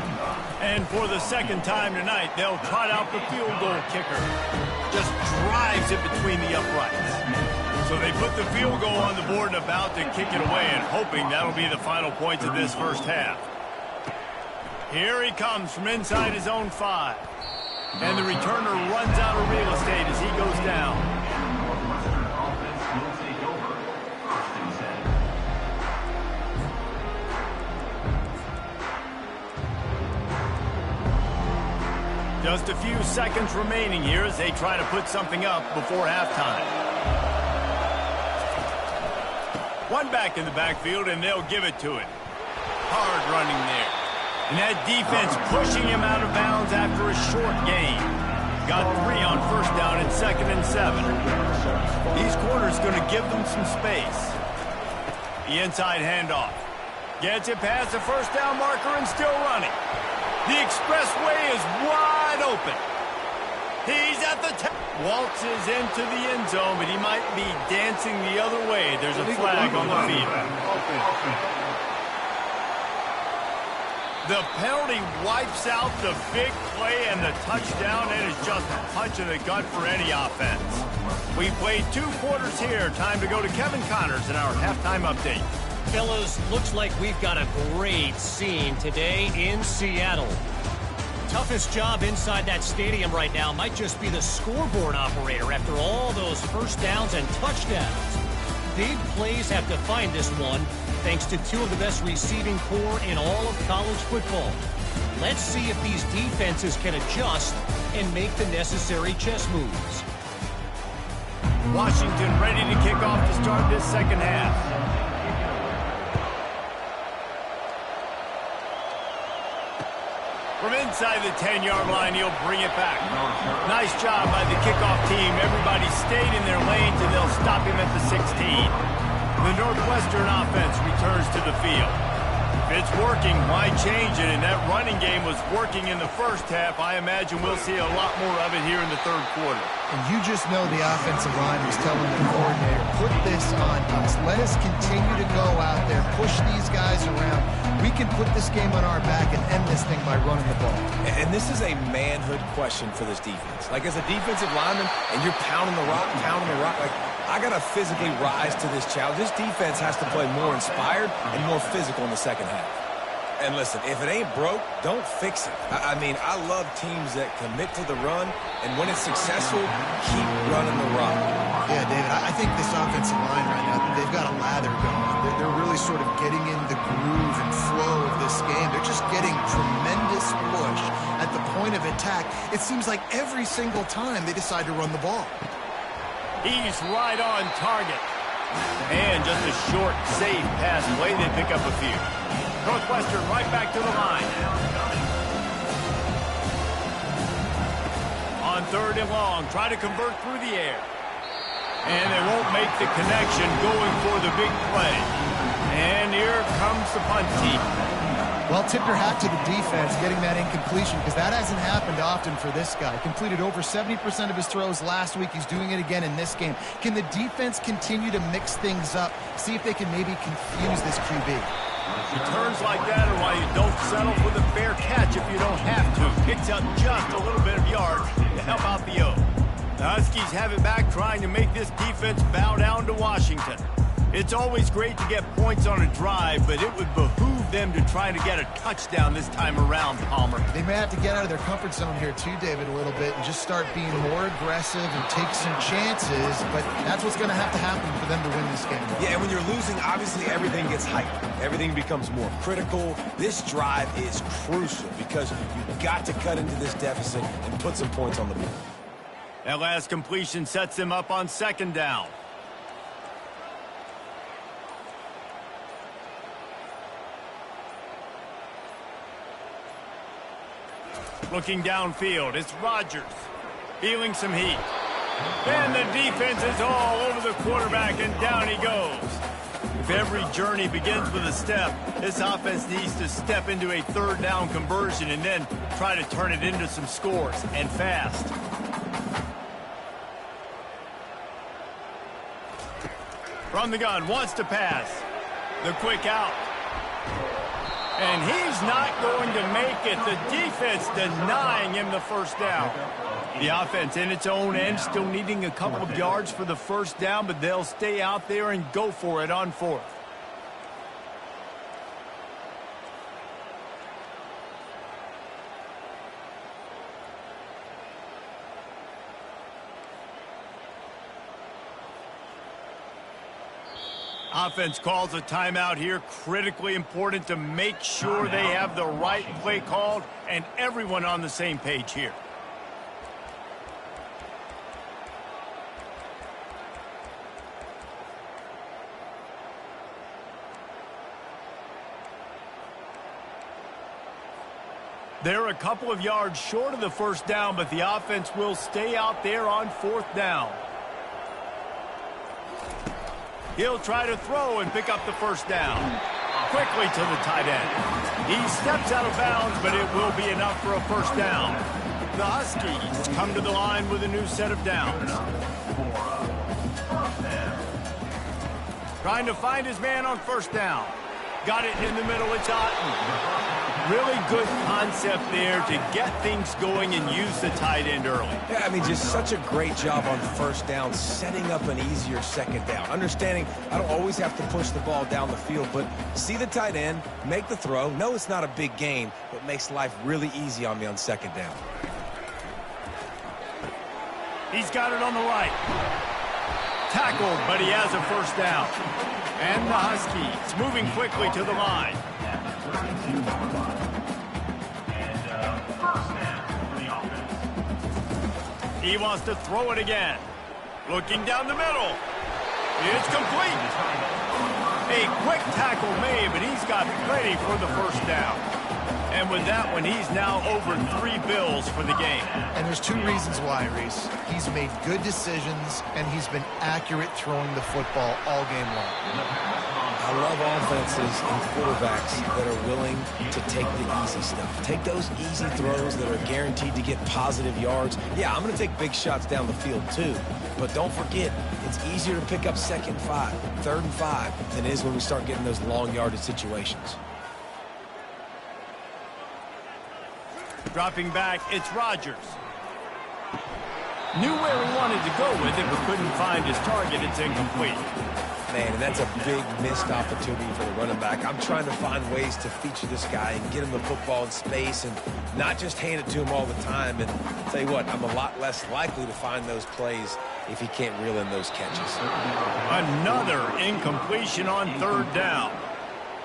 And for the second time tonight, they'll trot out the field goal kicker. Just drives it between the uprights. So they put the field goal on the board and about to kick it away, and hoping that'll be the final points of this first half. Here he comes from inside his own 5. And the returner runs out of real estate as he goes down. Northwestern offense will take over. First and 10. Just a few seconds remaining here as they try to put something up before halftime. One back in the backfield, and they'll give it to him. Hard running there. And that defense pushing him out of bounds after a short gain. Got 3 on first down and 2nd and 7. These corners going to give them some space. The inside handoff. Gets it past the first down marker and still running. The expressway is wide open. He's at the top. Waltzes into the end zone, but he might be dancing the other way. There's a flag on the field. The penalty wipes out the big play, and the touchdown, and is just a punch in the gut for any offense. We played 2 quarters here. Time to go to Kevin Connors in our halftime update. Fellas, looks like we've got a great scene today in Seattle. Toughest job inside that stadium right now might just be the scoreboard operator after all those first downs and touchdowns. Big plays have defined this one, thanks to 2 of the best receiving corps in all of college football. Let's see if these defenses can adjust and make the necessary chess moves. Washington ready to kick off to start this second half. From inside the 10-yard line, he'll bring it back. Nice job by the kickoff team. Everybody stayed in their lanes, and they'll stop him at the 16. The Northwestern offense returns to the field. If it's working, why change it? And that running game was working in the first half. I imagine we'll see a lot more of it here in the third quarter. And you just know the offensive line was telling the coordinator, put this on us. Let us continue to go out there, push these guys around. We can put this game on our back and end this thing by running the ball. And this is a manhood question for this defense. Like, as a defensive lineman, and you're pounding the rock, like, I got to physically rise to this challenge. This defense has to play more inspired and more physical in the second half. And listen, if it ain't broke, don't fix it. I mean, I love teams that commit to the run, and when it's successful, keep running the rock. Yeah, David, I think this offensive line right now, they've got a lather going. They're really sort of getting in the groove and flow of this game. They're just getting tremendous push at the point of attack. It seems like every single time they decide to run the ball. He's right on target. And just a short, safe pass play. They pick up a few. Northwestern right back to the line. On 3rd and long, try to convert through the air. And they won't make the connection going for the big play. And here comes the punt team. Well, tip your hat to the defense getting that incompletion, because that hasn't happened often for this guy. Completed over 70% of his throws last week. He's doing it again in this game. Can the defense continue to mix things up, see if they can maybe confuse this QB? Returns like that are why you don't settle for the fair catch if you don't have to. Picks up just a little bit of yards to help out the O. The Huskies have it back, trying to make this defense bow down to Washington. It's always great to get points on a drive, but it would behoove them to try to get a touchdown this time around, Palmer. They may have to get out of their comfort zone here too, David, a little bit, and just start being more aggressive and take some chances, but that's what's going to have to happen for them to win this game. Yeah, and when you're losing, obviously everything gets hyped. Everything becomes more critical. This drive is crucial because you've got to cut into this deficit and put some points on the board. That last completion sets them up on 2nd down. Looking downfield, it's Rodgers. Feeling some heat. And the defense is all over the quarterback, and down he goes. If every journey begins with a step, this offense needs to step into a 3rd down conversion and then try to turn it into some scores, and fast. From the gun, wants to pass. The quick out. And he's not going to make it. The defense denying him the 1st down. The offense in its own end still needing a couple of yards for the 1st down, but they'll stay out there and go for it on 4th. Offense calls a timeout here. Critically important to make sure they have the right play called and everyone on the same page here. They're a couple of yards short of the 1st down, but the offense will stay out there on 4th down. He'll try to throw and pick up the 1st down. Quickly to the tight end. He steps out of bounds, but it will be enough for a 1st down. The Huskies come to the line with a new set of downs. Trying to find his man on 1st down. Got it in the middle. It's Otten. Really good concept there to get things going and use the tight end early. Yeah, I mean, just such a great job on 1st down, setting up an easier 2nd down. Understanding I don't always have to push the ball down the field, but see the tight end, make the throw. No, it's not a big gain, but makes life really easy on me on 2nd down. He's got it on the right. Tackled, but he has a 1st down. And the Huskies moving quickly to the line. He wants to throw it again. Looking down the middle. It's complete. A quick tackle made, but he's got plenty for the 1st down. And with that one, he's now over 3 bills for the game. And there's 2 reasons why, Reese. He's made good decisions, and he's been accurate throwing the football all game long. I love offenses and quarterbacks that are willing to take the easy stuff. Take those easy throws that are guaranteed to get positive yards. Yeah, I'm going to take big shots down the field too. But don't forget, it's easier to pick up 2nd and 5, 3rd and 5 than it is when we start getting those long yardage situations. Dropping back, it's Rodgers. Knew where he wanted to go with it, but couldn't find his target. It's incomplete. Man, and that's a big missed opportunity for the running back. I'm trying to find ways to feature this guy and get him the football in space and not just hand it to him all the time. And I'll tell you what, I'm a lot less likely to find those plays if he can't reel in those catches. Another incompletion on 3rd down.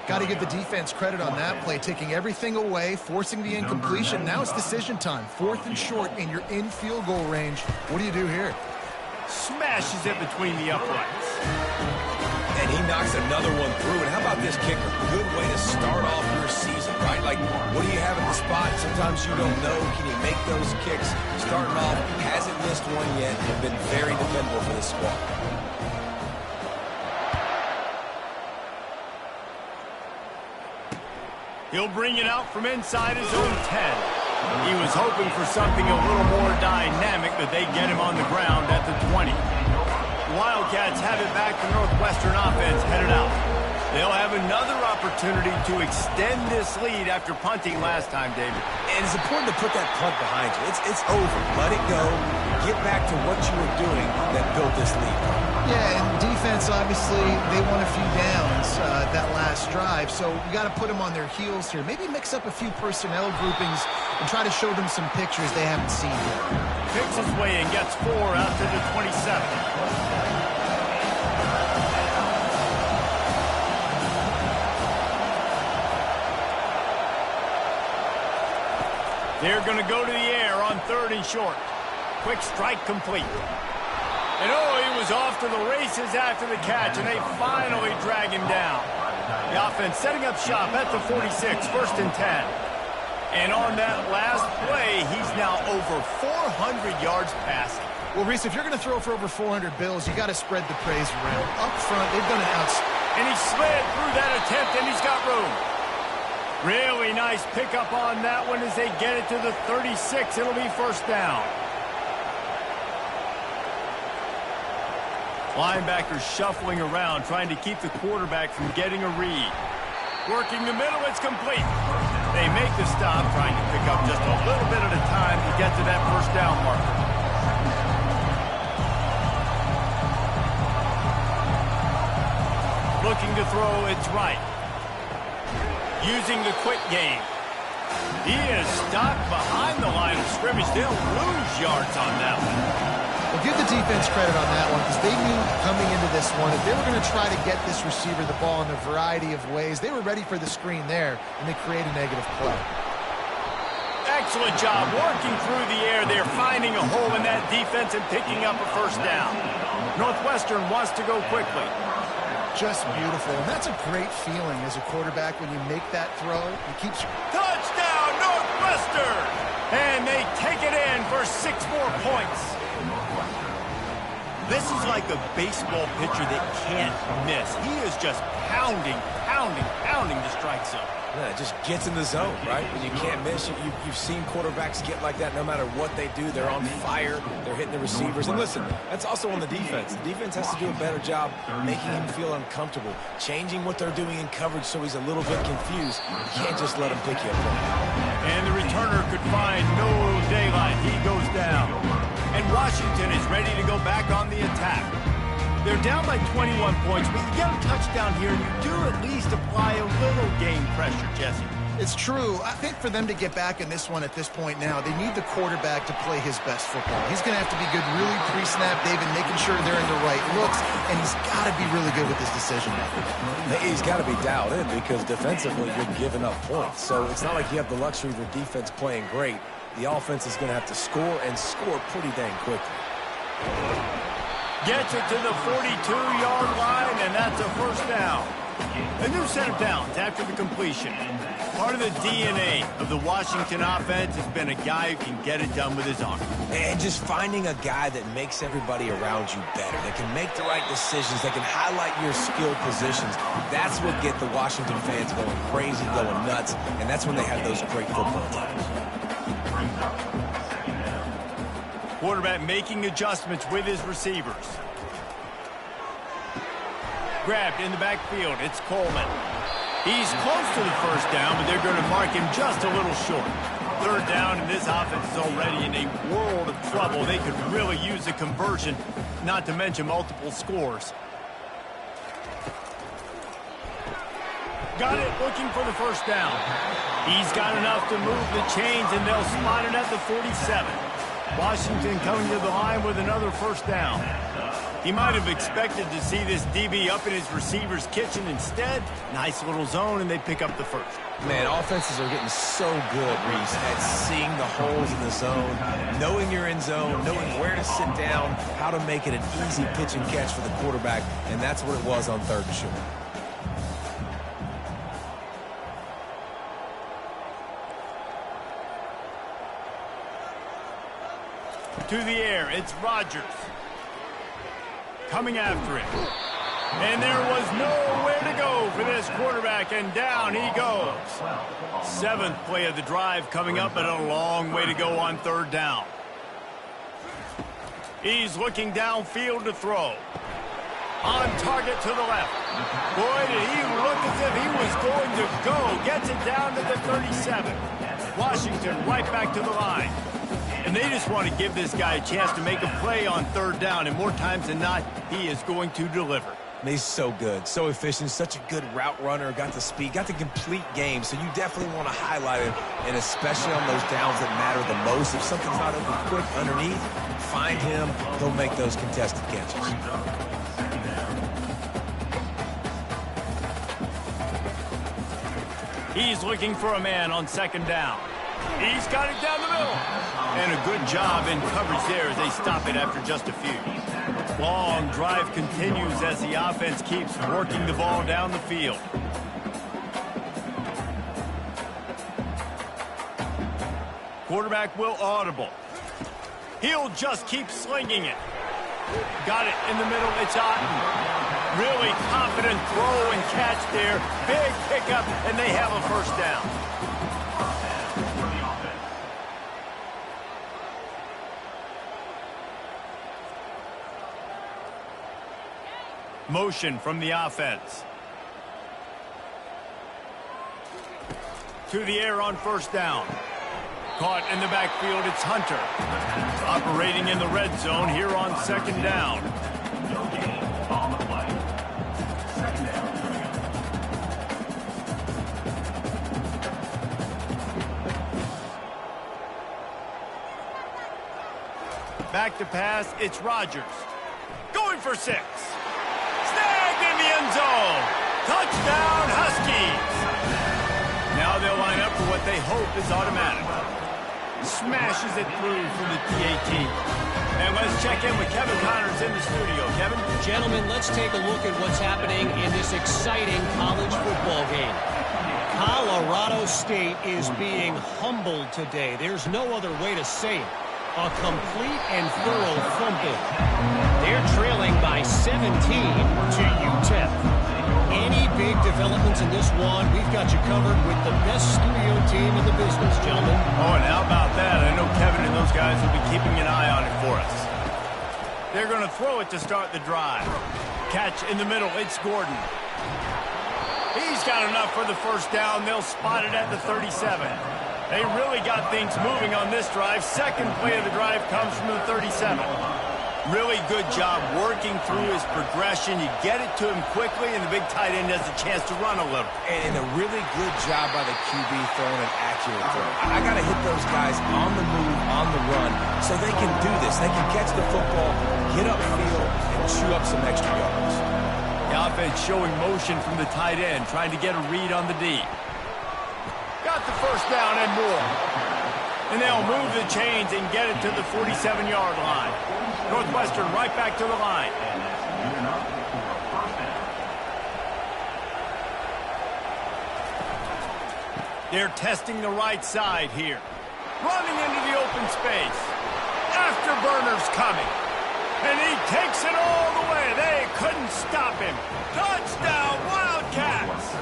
Got to give the defense credit on that play, taking everything away, forcing the incompletion. Now it's decision time. 4th and short, and you're in field goal range. What do you do here? Smashes it between the uprights. And he knocks another one through. And how about this kicker? Good way to start off your season, right? Like, what do you have at the spot? Sometimes you don't know. Can he make those kicks? Starting off, hasn't missed one yet, and been very dependable for this squad. He'll bring it out from inside his own 10. He was hoping for something a little more dynamic, but they get him on the ground at the 20. Wildcats have it back to Northwestern offense headed out. They'll have another opportunity to extend this lead after punting last time, David. And it's important to put that punt behind you. It's over. Let it go. Get back to what you were doing that built this lead. Yeah, and defense, obviously, they won a few downs that last drive, so you got to put them on their heels here. Maybe mix up a few personnel groupings and try to show them some pictures they haven't seen yet. Picks his way and gets 4 out to the 27. They're going to go to the air on 3rd and short. Quick strike complete. And he was off to the races after the catch, and they finally drag him down. The offense setting up shop at the 46, 1st and 10. And on that last play, he's now over 400 yards passing. Well, Reese, if you're going to throw for over 400 bills, you got to spread the praise around. Up front, they've done an outstanding. And he slid through that attempt, and he's got room. Really nice pickup on that one as they get it to the 36. It'll be 1st down. Linebackers shuffling around, trying to keep the quarterback from getting a read. Working the middle, it's complete. They make the stop, trying to pick up just a little bit at a time to get to that 1st down marker. Looking to throw, it's right. Using the quick game. He is stopped behind the line of scrimmage. They'll lose yards on that one. Well, give the defense credit on that one because they knew coming into this one if they were going to try to get this receiver the ball in a variety of ways, they were ready for the screen there, and they create a negative play. Excellent job working through the air. They're finding a hole in that defense and picking up a 1st down. Northwestern wants to go quickly. Just beautiful, and that's a great feeling as a quarterback when you make that throw. It keeps you... Touchdown, Northwestern! And they take it in for 6 more points. This is like a baseball pitcher that can't miss. He is just pounding the strike zone. Yeah, it just gets in the zone, right? When you can't miss, you've seen quarterbacks get like that no matter what they do. They're on fire. They're hitting the receivers. And listen, that's also on the defense. The defense has to do a better job making him feel uncomfortable, changing what they're doing in coverage so he's a little bit confused. You can't just let him pick you apart. And the returner could find no daylight. He goes down. And Washington is ready to go back on the attack. They're down by 21 points, but you get a touchdown here, and you do at least apply a little game pressure, Jesse. It's true. I think for them to get back in this one at this point now, they need the quarterback to play his best football. He's going to have to be good really pre-snap, David, making sure they're in the right looks, and he's got to be really good with his decision making. He's got to be dialed in because defensively you're giving up points. So it's not like you have the luxury of your defense playing great. The offense is going to have to score and score pretty dang quickly. Gets it to the 42-yard line, and that's a 1st down. A new set of downs after the completion. Part of the DNA of the Washington offense has been a guy who can get it done with his arm. And just finding a guy that makes everybody around you better, that can make the right decisions, that can highlight your skilled positions. That's what get the Washington fans going crazy, going nuts, and that's when they have those great football teams. Quarterback making adjustments with his receivers. Grabbed in the backfield. It's Coleman. He's close to the first down, but they're going to mark him just a little short. Third down, and this offense is already in a world of trouble. They could really use a conversion, not to mention multiple scores. Got it, looking for the first down. He's got enough to move the chains, and they'll spot it at the 47. Washington coming to the line with another first down. He might have expected to see this DB up in his receiver's kitchen. Instead, nice little zone, and they pick up the first. Man, offenses are getting so good, Reese, at seeing the holes in the zone, knowing you're in zone, knowing where to sit down, how to make it an easy pitch and catch for the quarterback, and that's what it was on 3rd and short. To the air, it's Rodgers. Coming after him. And there was nowhere to go for this quarterback, and down he goes. 7th play of the drive coming up, but a long way to go on 3rd down. He's looking downfield to throw. On target to the left. Boy, did he look as if he was going to go. Gets it down to the 37. Washington right back to the line. And they just want to give this guy a chance to make a play on 3rd down, and more times than not, he is going to deliver. He's so good, so efficient, such a good route runner, got the speed, got the complete game, so you definitely want to highlight him, and especially on those downs that matter the most. If something's not open quick underneath, find him, he'll make those contested catches. He's looking for a man on 2nd down. He's got it down the middle. And a good job in coverage there as they stop it after just a few. Long drive continues as the offense keeps working the ball down the field. Quarterback will audible. He'll just keep slinging it. Got it in the middle. It's Otten. Really confident throw and catch there. Big pickup, and they have a first down. Motion from the offense. To the air on 1st down. Caught in the backfield, it's Hunter. Operating in the red zone here on 2nd down. Back to pass, it's Rodgers. Going for 6. Snagged in the end zone. Touchdown, Huskies. Now they'll line up for what they hope is automatic. Smashes it through from the PAT. And let's check in with Kevin Connors in the studio. Kevin? Gentlemen, let's take a look at what's happening in this exciting college football game. Colorado State is being humbled today. There's no other way to say it. A complete and thorough fumble. They're trailing by 17 to UTEP. Any big developments in this one, we've got you covered with the best studio team in the business, gentlemen. Oh, and how about that? I know Kevin and those guys will be keeping an eye on it for us. They're going to throw it to start the drive. Catch in the middle. It's Gordon. He's got enough for the first down. They'll spot it at the 37. They really got things moving on this drive. 2nd play of the drive comes from the 37. Really good job working through his progression. You get it to him quickly, and the big tight end has a chance to run a little. And a really good job by the QB throwing an accurate throw. I got to hit those guys on the move, on the run, so they can do this. They can catch the football, get upfield, and chew up some extra yards. The offense showing motion from the tight end, trying to get a read on the D. Got the first down and more. And they'll move the chains and get it to the 47-yard line. Northwestern right back to the line. They're testing the right side here. Running into the open space. Afterburner's coming. And he takes it all the way. They couldn't stop him. Touchdown, Wildcats!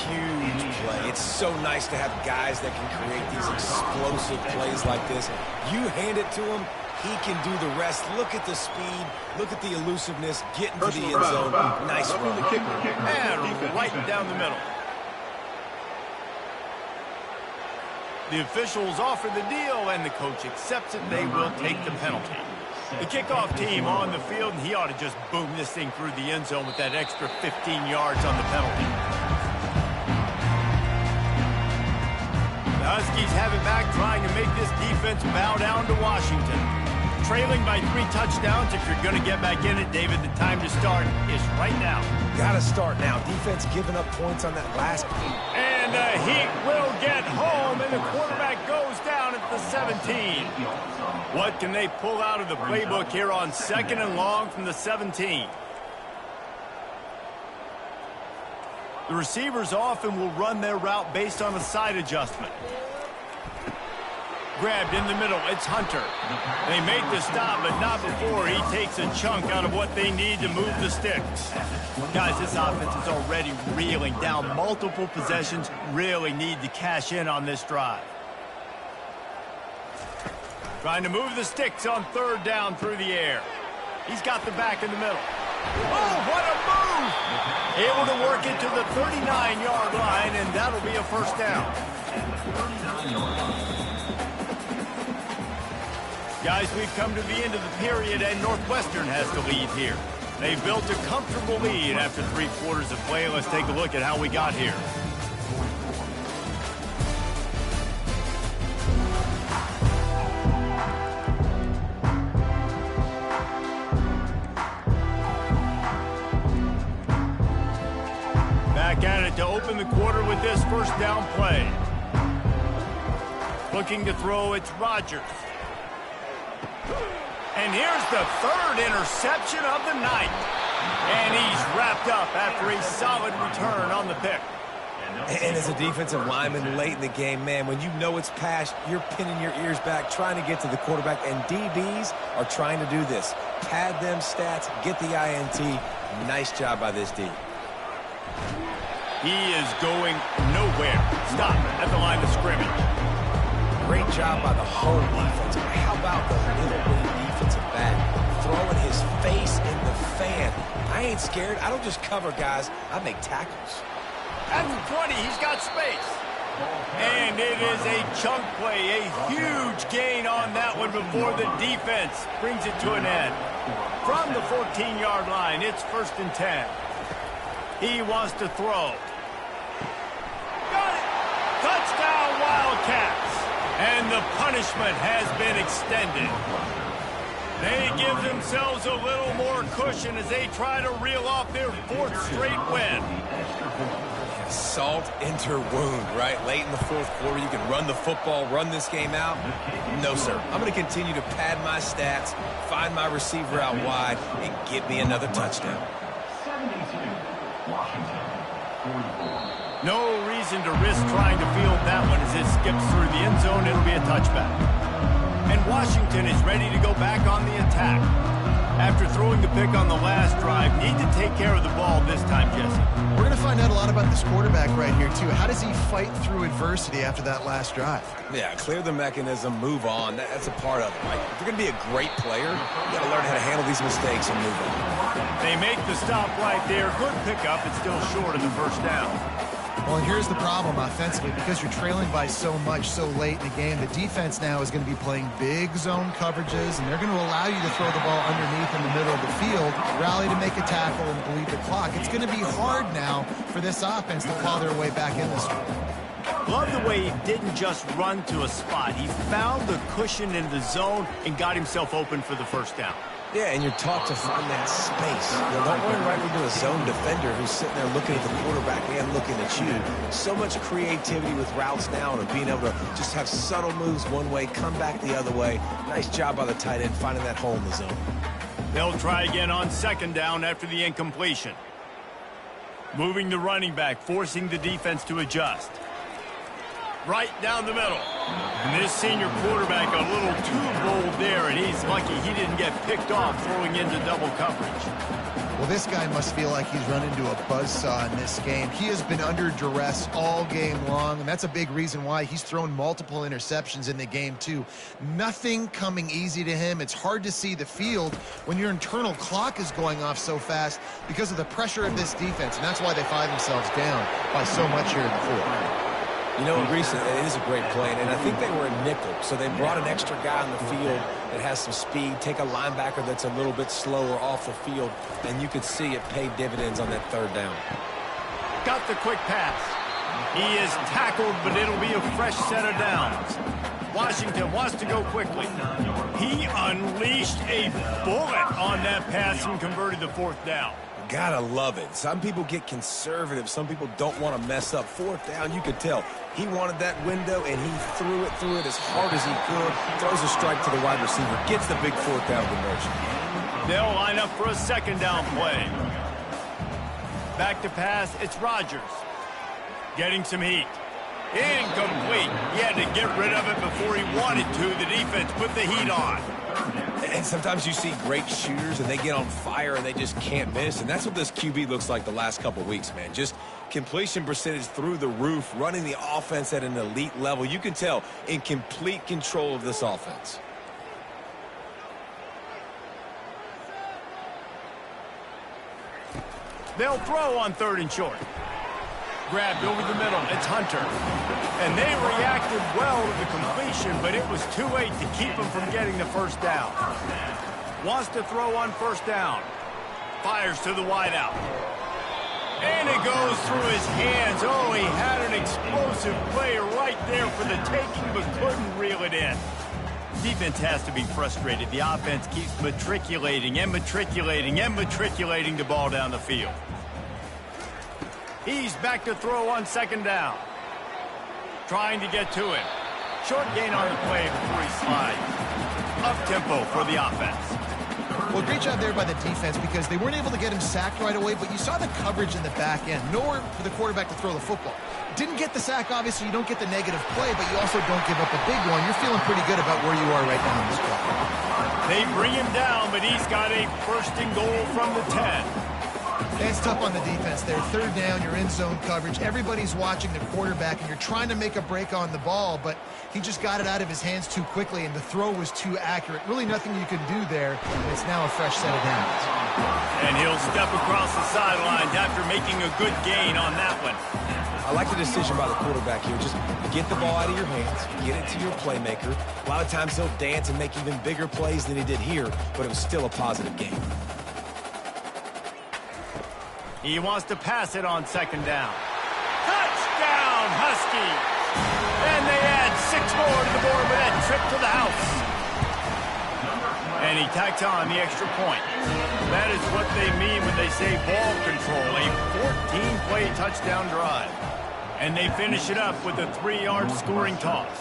Huge play. It's so nice to have guys that can create these explosive plays like this. You hand it to him, he can do the rest. Look at the speed. Look at the elusiveness. Get into the end zone. Nice run. And right down the middle. The officials offer the deal, and the coach accepts it. They will take the penalty. The kickoff team on the field, and he ought to just boom this thing through the end zone with that extra 15 yards on the penalty. The Huskies have it back, trying to make this defense bow down to Washington. Trailing by 3 touchdowns. If you're going to get back in it, David, the time to start is right now. Got to start now. Defense giving up points on that last play. And the Heat will get home, and the quarterback goes down at the 17. What can they pull out of the playbook here on 2nd and long from the 17? The receivers often will run their route based on a side adjustment. Grabbed in the middle, it's Hunter. They make the stop, but not before he takes a chunk out of what they need to move the sticks. Guys, this offense is already reeling down multiple possessions. Really need to cash in on this drive. Trying to move the sticks on 3rd down through the air. He's got the back in the middle. Oh, what a move! Able to work it to the 39-yard line, and that'll be a 1st down. Guys, we've come to the end of the period, and Northwestern has the lead here. They've built a comfortable lead after 3 quarters of play. Let's take a look at how we got here. Back at it to open the quarter with this 1st down play. Looking to throw, it's Rodgers. And here's the 3rd interception of the night. And he's wrapped up after a solid return on the pick. And as a defensive lineman late in the game, man, when you know it's passed, you're pinning your ears back, trying to get to the quarterback. And DBs are trying to do this. Pad them stats, get the INT. Nice job by this D. He is going nowhere. Stop at the line of scrimmage. Great job by the whole defense. How about the little bitty defensive back throwing his face in the fan? I ain't scared. I don't just cover guys. I make tackles. At the 20, he's got space. And it is a chunk play, a huge gain on that one before the defense brings it to an end. From the 14-yard line, it's 1st and 10. He wants to throw. Got it! Touchdown, Wildcats! And the punishment has been extended. They give themselves a little more cushion as they try to reel off their 4th straight win. Salt into wound, right? Late in the 4th quarter, you can run the football, run this game out. No, sir. I'm going to continue to pad my stats, find my receiver out wide, and get me another touchdown. 72, Washington, 44. No reason to risk trying to field that one as it skips through the end zone. It'll be a touchback. And Washington is ready to go back on the attack. After throwing the pick on the last drive, need to take care of the ball this time, Jesse. We're going to find out a lot about this quarterback right here, too. How does he fight through adversity after that last drive? Yeah, clear the mechanism, move on. That's a part of it, right? If you're going to be a great player, you got to learn how to handle these mistakes and move on. They make the stop right there. Good pickup. It's still short of the 1st down. Well, and here's the problem offensively. Because you're trailing by so much so late in the game, the defense now is going to be playing big zone coverages, and they're going to allow you to throw the ball underneath in the middle of the field, rally to make a tackle, and bleed the clock. It's going to be hard now for this offense to claw their way back in this one. Love the way he didn't just run to a spot. He found the cushion in the zone and got himself open for the 1st down. Yeah, and you're taught to find that space. You know, don't run right into a zone defender who's sitting there looking at the quarterback and looking at you. So much creativity with routes now and being able to just have subtle moves one way, come back the other way. Nice job by the tight end finding that hole in the zone. They'll try again on 2nd down after the incompletion. Moving the running back, forcing the defense to adjust. Right down the middle. And this senior quarterback a little too bold there, and he's lucky he didn't get picked off throwing into double coverage. Well, this guy must feel like he's run into a buzzsaw in this game. He has been under duress all game long, and that's a big reason why he's thrown multiple interceptions in the game, too. Nothing coming easy to him. It's hard to see the field when your internal clock is going off so fast because of the pressure of this defense, and that's why they find themselves down by so much here in the fourth. You know, Reese, it is a great play, and I think they were a nickel, so they brought an extra guy on the field that has some speed, take a linebacker that's a little bit slower off the field, and you could see it pay dividends on that third down. Got the quick pass. He is tackled, but it'll be a fresh set of downs. Washington wants to go quickly. He unleashed a bullet on that pass and converted the fourth down. Gotta love it. Some people get conservative. Some people don't want to mess up. Fourth down, you could tell. He wanted that window, and he threw it as hard as he could. Throws a strike to the wide receiver. Gets the big fourth down conversion. They'll line up for a second down play. Back to pass, it's Rodgers. Getting some heat. Incomplete. He had to get rid of it before he wanted to. The defense put the heat on. And sometimes you see great shooters, and they get on fire, and they just can't miss. And that's what this QB looks like the last couple weeks, man. Just completion percentage through the roof, running the offense at an elite level. You can tell in complete control of this offense. They'll throw on third and short. Grabbed over the middle. It's Hunter. And they reacted well to the completion, but it was too late to keep him from getting the first down. Wants to throw on first down. Fires to the wideout. And it goes through his hands. Oh, he had an explosive play right there for the taking, but couldn't reel it in. Defense has to be frustrated. The offense keeps matriculating and matriculating and matriculating the ball down the field. He's back to throw on second down. Trying to get to him. Short gain on the play before he slides. Up-tempo for the offense. Well, great job there by the defense because they weren't able to get him sacked right away, but you saw the coverage in the back end. Nowhere for the quarterback to throw the football. Didn't get the sack, obviously. You don't get the negative play, but you also don't give up a big one. You're feeling pretty good about where you are right now in this play. They bring him down, but he's got a first and goal from the 10. It's tough on the defense there. Third down, you're in zone coverage. Everybody's watching the quarterback, and you're trying to make a break on the ball, but he just got it out of his hands too quickly, and the throw was too accurate. Really nothing you can do there, and it's now a fresh set of downs. And he'll step across the sidelines after making a good gain on that one. I like the decision by the quarterback here. Just get the ball out of your hands, get it to your playmaker. A lot of times he'll dance and make even bigger plays than he did here, but it was still a positive game. He wants to pass it on second down. Touchdown, Huskies! And they add 6 more to the board with that trip to the house. And he tacks on the extra point. That is what they mean when they say ball control, a 14-play touchdown drive. And they finish it up with a 3-yard scoring toss.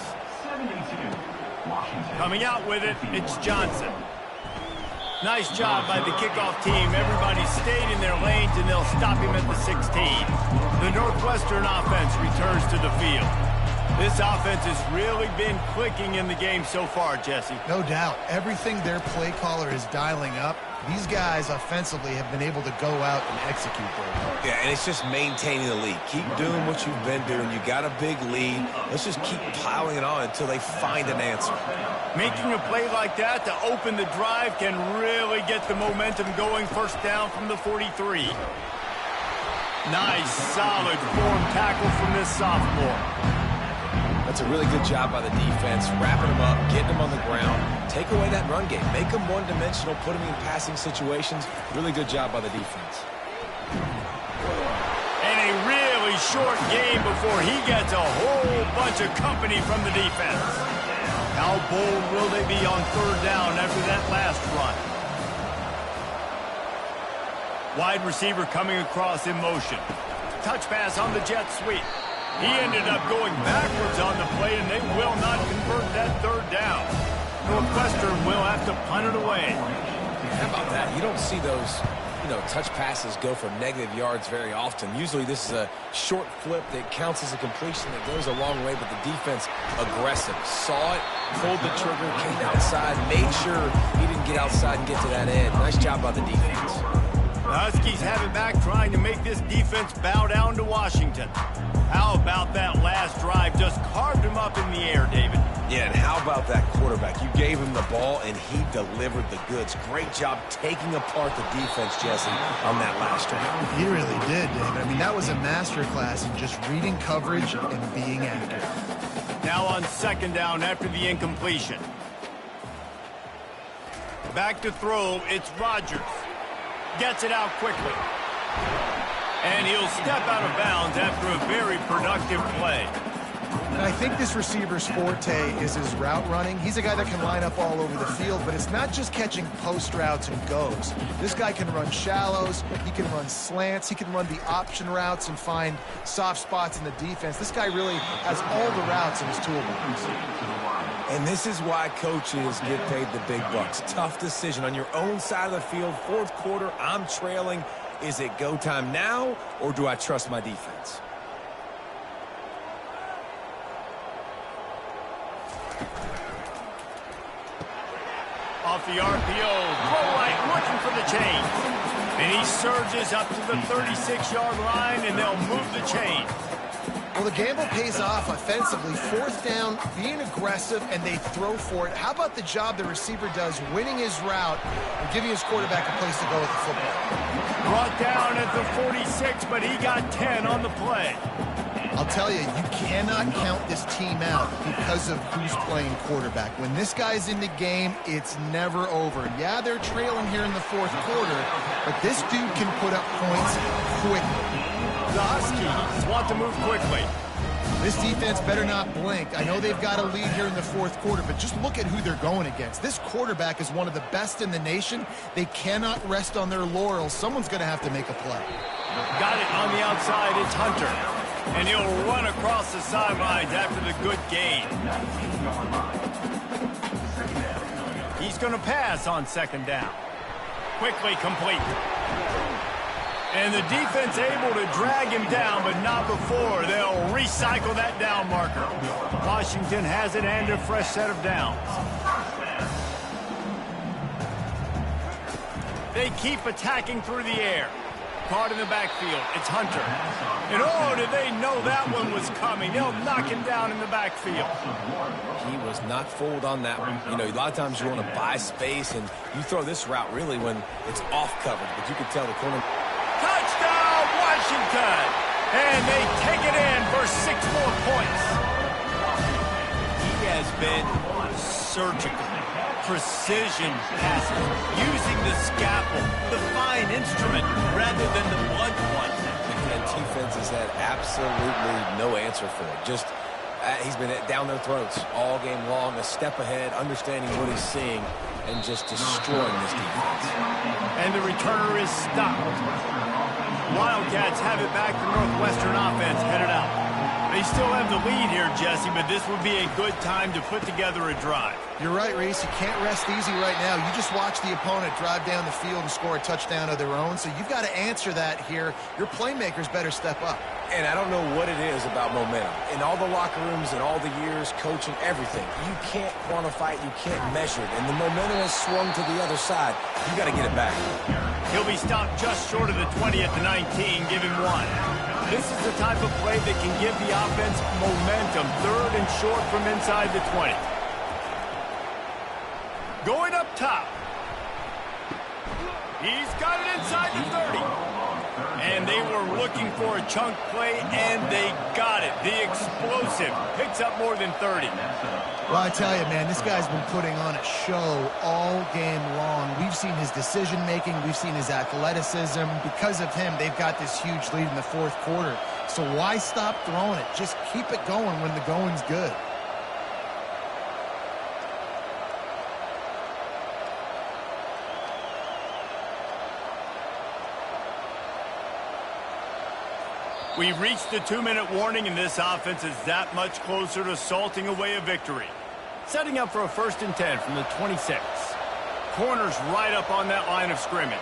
Coming out with it, it's Johnson. Nice job by the kickoff team. Everybody stayed in their lanes, and they'll stop him at the 16. The Northwestern offense returns to the field. This offense has really been clicking in the game so far, Jesse. No doubt. Everything their play caller is dialing up, these guys offensively have been able to go out and execute there. Yeah, and it's just maintaining the lead. Keep doing what you've been doing. You got a big lead. Let's just keep piling it on until they find an answer. Making a play like that to open the drive can really get the momentum going. First down from the 43. Nice, solid form tackle from this sophomore. That's a really good job by the defense, wrapping them up, getting them on the ground. Take away that run game. Make them one-dimensional, put them in passing situations. Really good job by the defense. And a really short game before he gets a whole bunch of company from the defense. How bold will they be on third down after that last run? Wide receiver coming across in motion. Touch pass on the jet sweep. He ended up going backwards on the play, and they will not convert that third down. Northwestern will have to punt it away. How about that? You don't see those touch passes go for negative yards very often. Usually this is a short flip that counts as a completion that goes a long way, but the defense aggressive. Saw it, pulled the trigger, came outside, made sure he didn't get outside and get to that edge. Nice job by the defense. The Huskies have it back, trying to make this defense bow down to Washington. How about that last drive? Just carved him up in the air, David. Yeah, and how about that quarterback? You gave him the ball, and he delivered the goods. Great job taking apart the defense, Jesse, on that last drive. He really did, David. I mean, that was a masterclass in just reading coverage and being accurate. Now on second down after the incompletion. Back to throw, it's Rodgers. Gets it out quickly. And he'll step out of bounds after a very productive play. And I think this receiver's forte is his route running. He's a guy that can line up all over the field, but it's not just catching post routes and goes. This guy can run shallows, he can run slants, he can run the option routes and find soft spots in the defense. This guy really has all the routes in his toolbox. And this is why coaches get paid the big bucks. Tough decision on your own side of the field. Fourth quarter, I'm trailing. Is it go time now, or do I trust my defense? Off the RPO, throw right, looking for the chains. And he surges up to the 36-yard line, and they'll move the chains. Well, the gamble pays off offensively. Fourth down, being aggressive, and they throw for it. How about the job the receiver does, winning his route and giving his quarterback a place to go with the football? Brought down at the 46, but he got 10 on the play. I'll tell you, you cannot count this team out because of who's playing quarterback. When this guy's in the game, it's never over. Yeah, they're trailing here in the fourth quarter, but this dude can put up points quickly. The Huskies want to move quickly. This defense better not blink. I know they've got a lead here in the fourth quarter, but just look at who they're going against. This quarterback is one of the best in the nation. They cannot rest on their laurels. Someone's going to have to make a play. Got it on the outside. It's Hunter. And he'll run across the sidelines after the good gain. He's going to pass on second down. Quickly complete. And the defense able to drag him down, but not before. They'll recycle that down marker. Washington has it and a fresh set of downs. They keep attacking through the air. Caught in the backfield. It's Hunter. And oh, did they know that one was coming? They'll knock him down in the backfield. He was not fooled on that one. You know, a lot of times you want to buy space, and you throw this route really when it's off coverage, but you can tell the corner. Touchdown, Washington! And they take it in for 6 more points. He has been surgical. Precision passes, using the scalpel, the fine instrument, rather than the blunt one. And defense has had absolutely no answer for it. Just, he's been down their throats all game long, a step ahead, understanding what he's seeing, and just destroying this defense. And the returner is stopped. Wildcats have it back. The Northwestern offense headed out. They still have the lead here, Jesse, but this would be a good time to put together a drive. You're right, Reese. You can't rest easy right now. You just watch the opponent drive down the field and score a touchdown of their own, so you've got to answer that here. Your playmakers better step up. And I don't know what it is about momentum. In all the locker rooms and all the years, coaching, everything, you can't quantify it, you can't measure it. And the momentum has swung to the other side. You got to get it back. He'll be stopped just short of the 20 at the 19, give him 1. This is the type of play that can give the offense momentum. Third and short from inside the 20. Going up top. He's got it inside the 30. And they were looking for a chunk play, and they got it. The explosive picks up more than 30. Well, I tell you, man, this guy's been putting on a show all game long. We've seen his decision-making. We've seen his athleticism. Because of him, they've got this huge lead in the fourth quarter. So why stop throwing it? Just keep it going when the going's good. We've reached the 2-minute warning, and this offense is that much closer to salting away a victory. Setting up for a 1st and 10 from the 26. Corners right up on that line of scrimmage.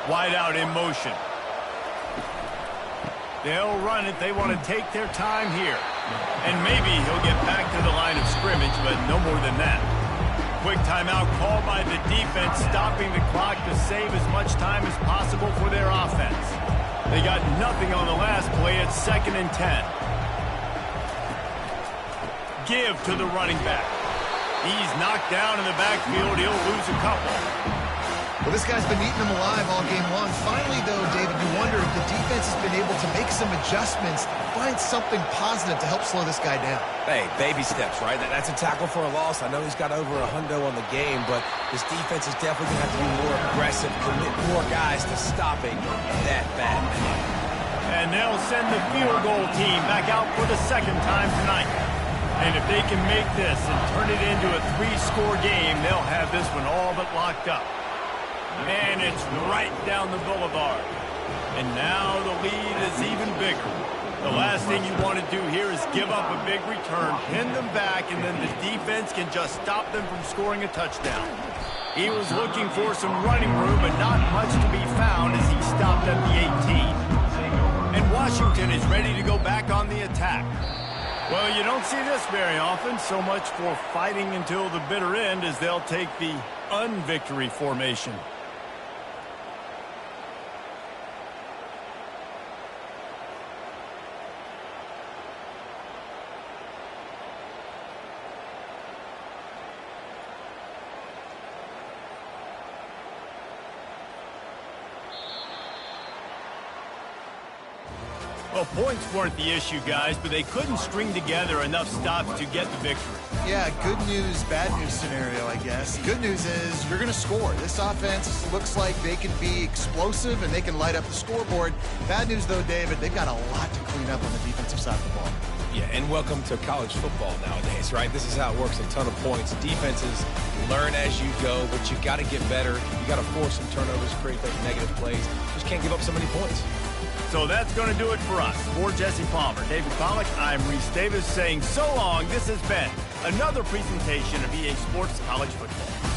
Wide out in motion. They'll run it. They want to take their time here. And maybe he'll get back to the line of scrimmage, but no more than that. Quick timeout called by the defense, stopping the clock to save as much time as possible for their offense. They got nothing on the last play. It's 2nd and 10. Give to the running back. He's knocked down in the backfield. He'll lose a couple. Well, this guy's been eating them alive all game long. Finally, though, David, you wonder if the defense has been able to make some adjustments, find something positive to help slow this guy down. Hey, baby steps, right? That's a tackle for a loss. I know he's got over $100 on the game, but this defense is definitely going to have to be more aggressive, commit more guys to stopping that bad man. And they'll send the field goal team back out for the 2nd time tonight. And if they can make this and turn it into a 3-score game, they'll have this one all but locked up. And it's right down the boulevard. And now the lead is even bigger. The last thing you want to do here is give up a big return, pin them back, and then the defense can just stop them from scoring a touchdown. He was looking for some running room, but not much to be found as he stopped at the 18. And Washington is ready to go back on the attack. Well, you don't see this very often. So much for fighting until the bitter end as they'll take the unvictory formation. Well, points weren't the issue, guys, but they couldn't string together enough stops to get the victory. Yeah, good news, bad news scenario, I guess. Good news is you're going to score. This offense looks like they can be explosive and they can light up the scoreboard. Bad news, though, David, they've got a lot to clean up on the defensive side of the ball. Yeah, and welcome to college football nowadays, right? This is how it works, a ton of points. Defenses learn as you go, but you got to get better. You got to force some turnovers, create those negative plays. Just can't give up so many points. So that's going to do it for us. For Jesse Palmer, David Pollack, I'm Reese Davis saying so long. This has been another presentation of EA Sports College Football.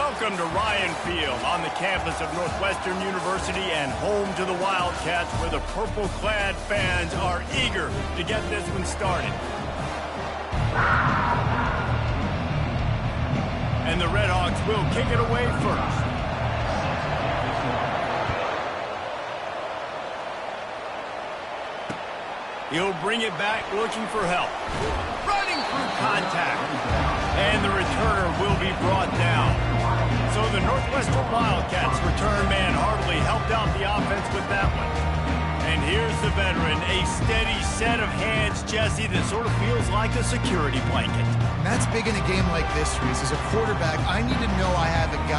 Welcome to Ryan Field on the campus of Northwestern University and home to the Wildcats, where the purple-clad fans are eager to get this one started. And the Redhawks will kick it away first. He'll bring it back looking for help. Running through contact. And the returner will be brought down. So the Northwestern Wildcats return man hardly helped out the offense with that one. And here's the veteran, a steady set of hands, Jesse, that sort of feels like a security blanket. And that's big in a game like this, Reese. As a quarterback, I need to know I have a guy